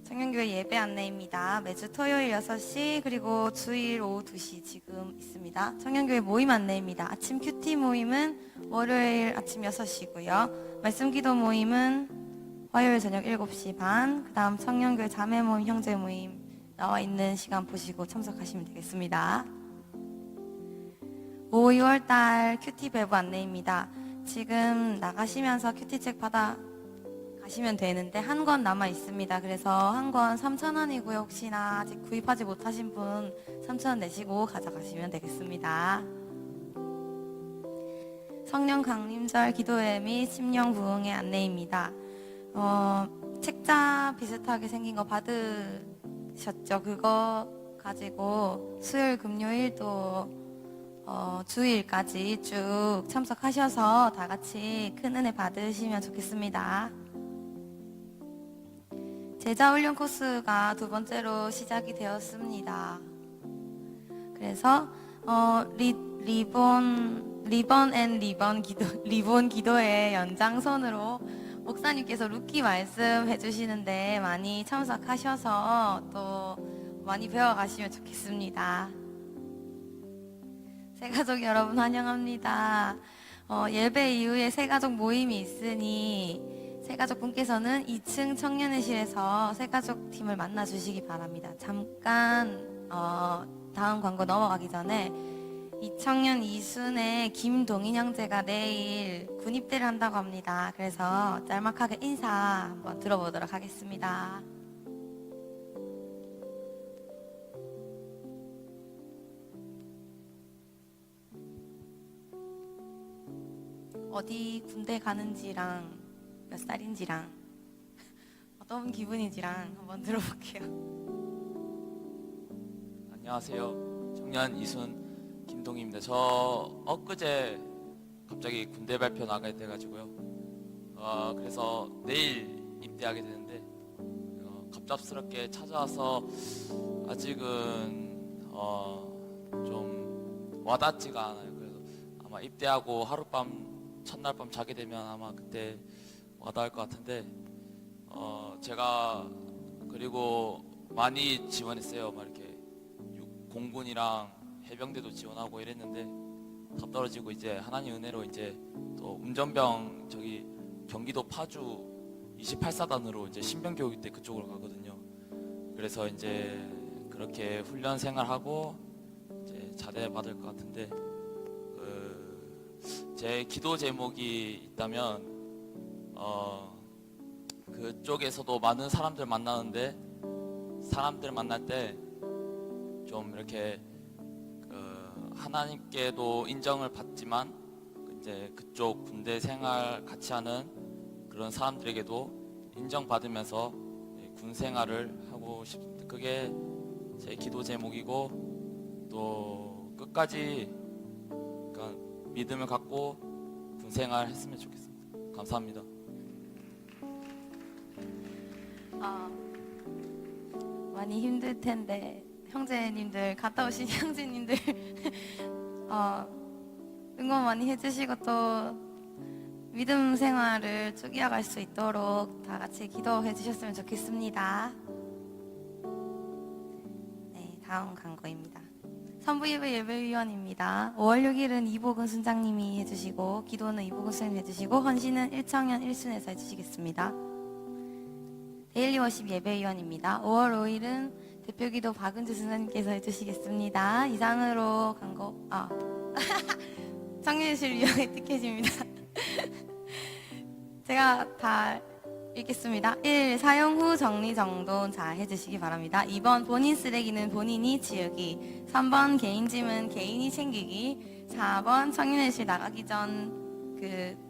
청년교회 예배 안내입니다. 매주 토요일 6시 그리고 주일 오후 2시 지금 있습니다. 청년교회 모임 안내입니다. 아침 큐티 모임은 월요일 아침 6시고요. 말씀기도 모임은 화요일 저녁 7시 반, 그 다음 청년교회 자매 모임, 형제 모임 나와 있는 시간 보시고 참석하시면 되겠습니다. 5, 6월달 큐티 배부 안내입니다. 지금 나가시면서 큐티책 받아 가시면 되는데 한 권 남아 있습니다. 그래서 한 권 3,000원이고요. 혹시나 아직 구입하지 못하신 분 3,000원 내시고 가져가시면 되겠습니다. 성령 강림절 기도회 및 심령 부흥의 안내입니다. 책자 비슷하게 생긴 거 받으셨죠? 그거 가지고 수요일, 금요일도 주일까지 쭉 참석하셔서 다 같이 큰 은혜 받으시면 좋겠습니다. 제자훈련 코스가 두 번째로 시작이 되었습니다. 그래서 리본 기도의 연장선으로 목사님께서 룻기 말씀 해주시는데 많이 참석하셔서 또 많이 배워가시면 좋겠습니다. 새가족 여러분 환영합니다. 예배 이후에 새가족 모임이 있으니 새가족 분께서는 2층 청년회실에서 새가족 팀을 만나주시기 바랍니다. 잠깐 다음 광고 넘어가기 전에 이청년 이순의 김동인 형제가 내일 군입대를 한다고 합니다. 그래서 짤막하게 인사 한번 들어보도록 하겠습니다. 어디 군대 가는지랑 몇 살인지랑 어떤 기분인지랑 한번 들어볼게요. 안녕하세요. 청년 이순 김동희입니다. 저 엊그제 갑자기 군대 발표 나가게 돼가지고요. 그래서 내일 입대하게 되는데 갑작스럽게 찾아와서 아직은 좀 와닿지가 않아요. 그래서 아마 입대하고 하룻밤 첫날 밤 자게 되면 아마 그때 와닿을 것 같은데 제가 그리고 많이 지원했어요. 막 이렇게 공군이랑 해병대도 지원하고 이랬는데 다 떨어지고 이제 하나님 은혜로 이제 또 운전병 저기 경기도 파주 28사단으로 이제 신병교육대 그쪽으로 가거든요. 그래서 이제 그렇게 훈련 생활하고 이제 자대 받을 것 같은데 제 기도 제목이 있다면 그쪽에서도 많은 사람들 만나는데 사람들 만날 때 좀 이렇게 하나님께도 인정을 받지만 이제 그쪽 군대 생활 같이 하는 그런 사람들에게도 인정받으면서 군 생활을 하고 싶습니다. 그게 제 기도 제목이고 또 끝까지 그러니까 믿음을 갖고 군 생활 했으면 좋겠습니다. 감사합니다. 많이 힘들 텐데 형제님들 갔다 오신 형제님들 응원 많이 해주시고 또 믿음 생활을 쭉 이어갈 수 있도록 다 같이 기도해 주셨으면 좋겠습니다. 네, 다음 광고입니다. 선부예배 예배위원입니다. 5월 6일은 이복은 순장님이 해주시고 기도는 이복은 선생님이 해주시고 헌신은 1청년 1순에서 해주시겠습니다. 데일리 워십 예배위원입니다. 5월 5일은 대표기도 박은주 순장님께서 해주시겠습니다. 이상으로 광고 청년실 위원회 티켓입니다. 제가 다 읽겠습니다. 1. 사용 후 정리정돈 잘 해주시기 바랍니다. 2번 본인 쓰레기는 본인이 치우기. 3번 개인 짐은 개인이 챙기기. 4번 청년회실 나가기 전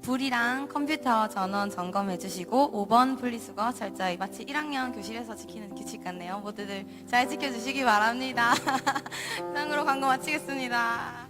불이랑 컴퓨터 전원 점검해 주시고 5번 분리수거 철저히 마치 1학년 교실에서 지키는 규칙 같네요. 모두들 잘 지켜주시기 바랍니다. 이상으로 광고 마치겠습니다.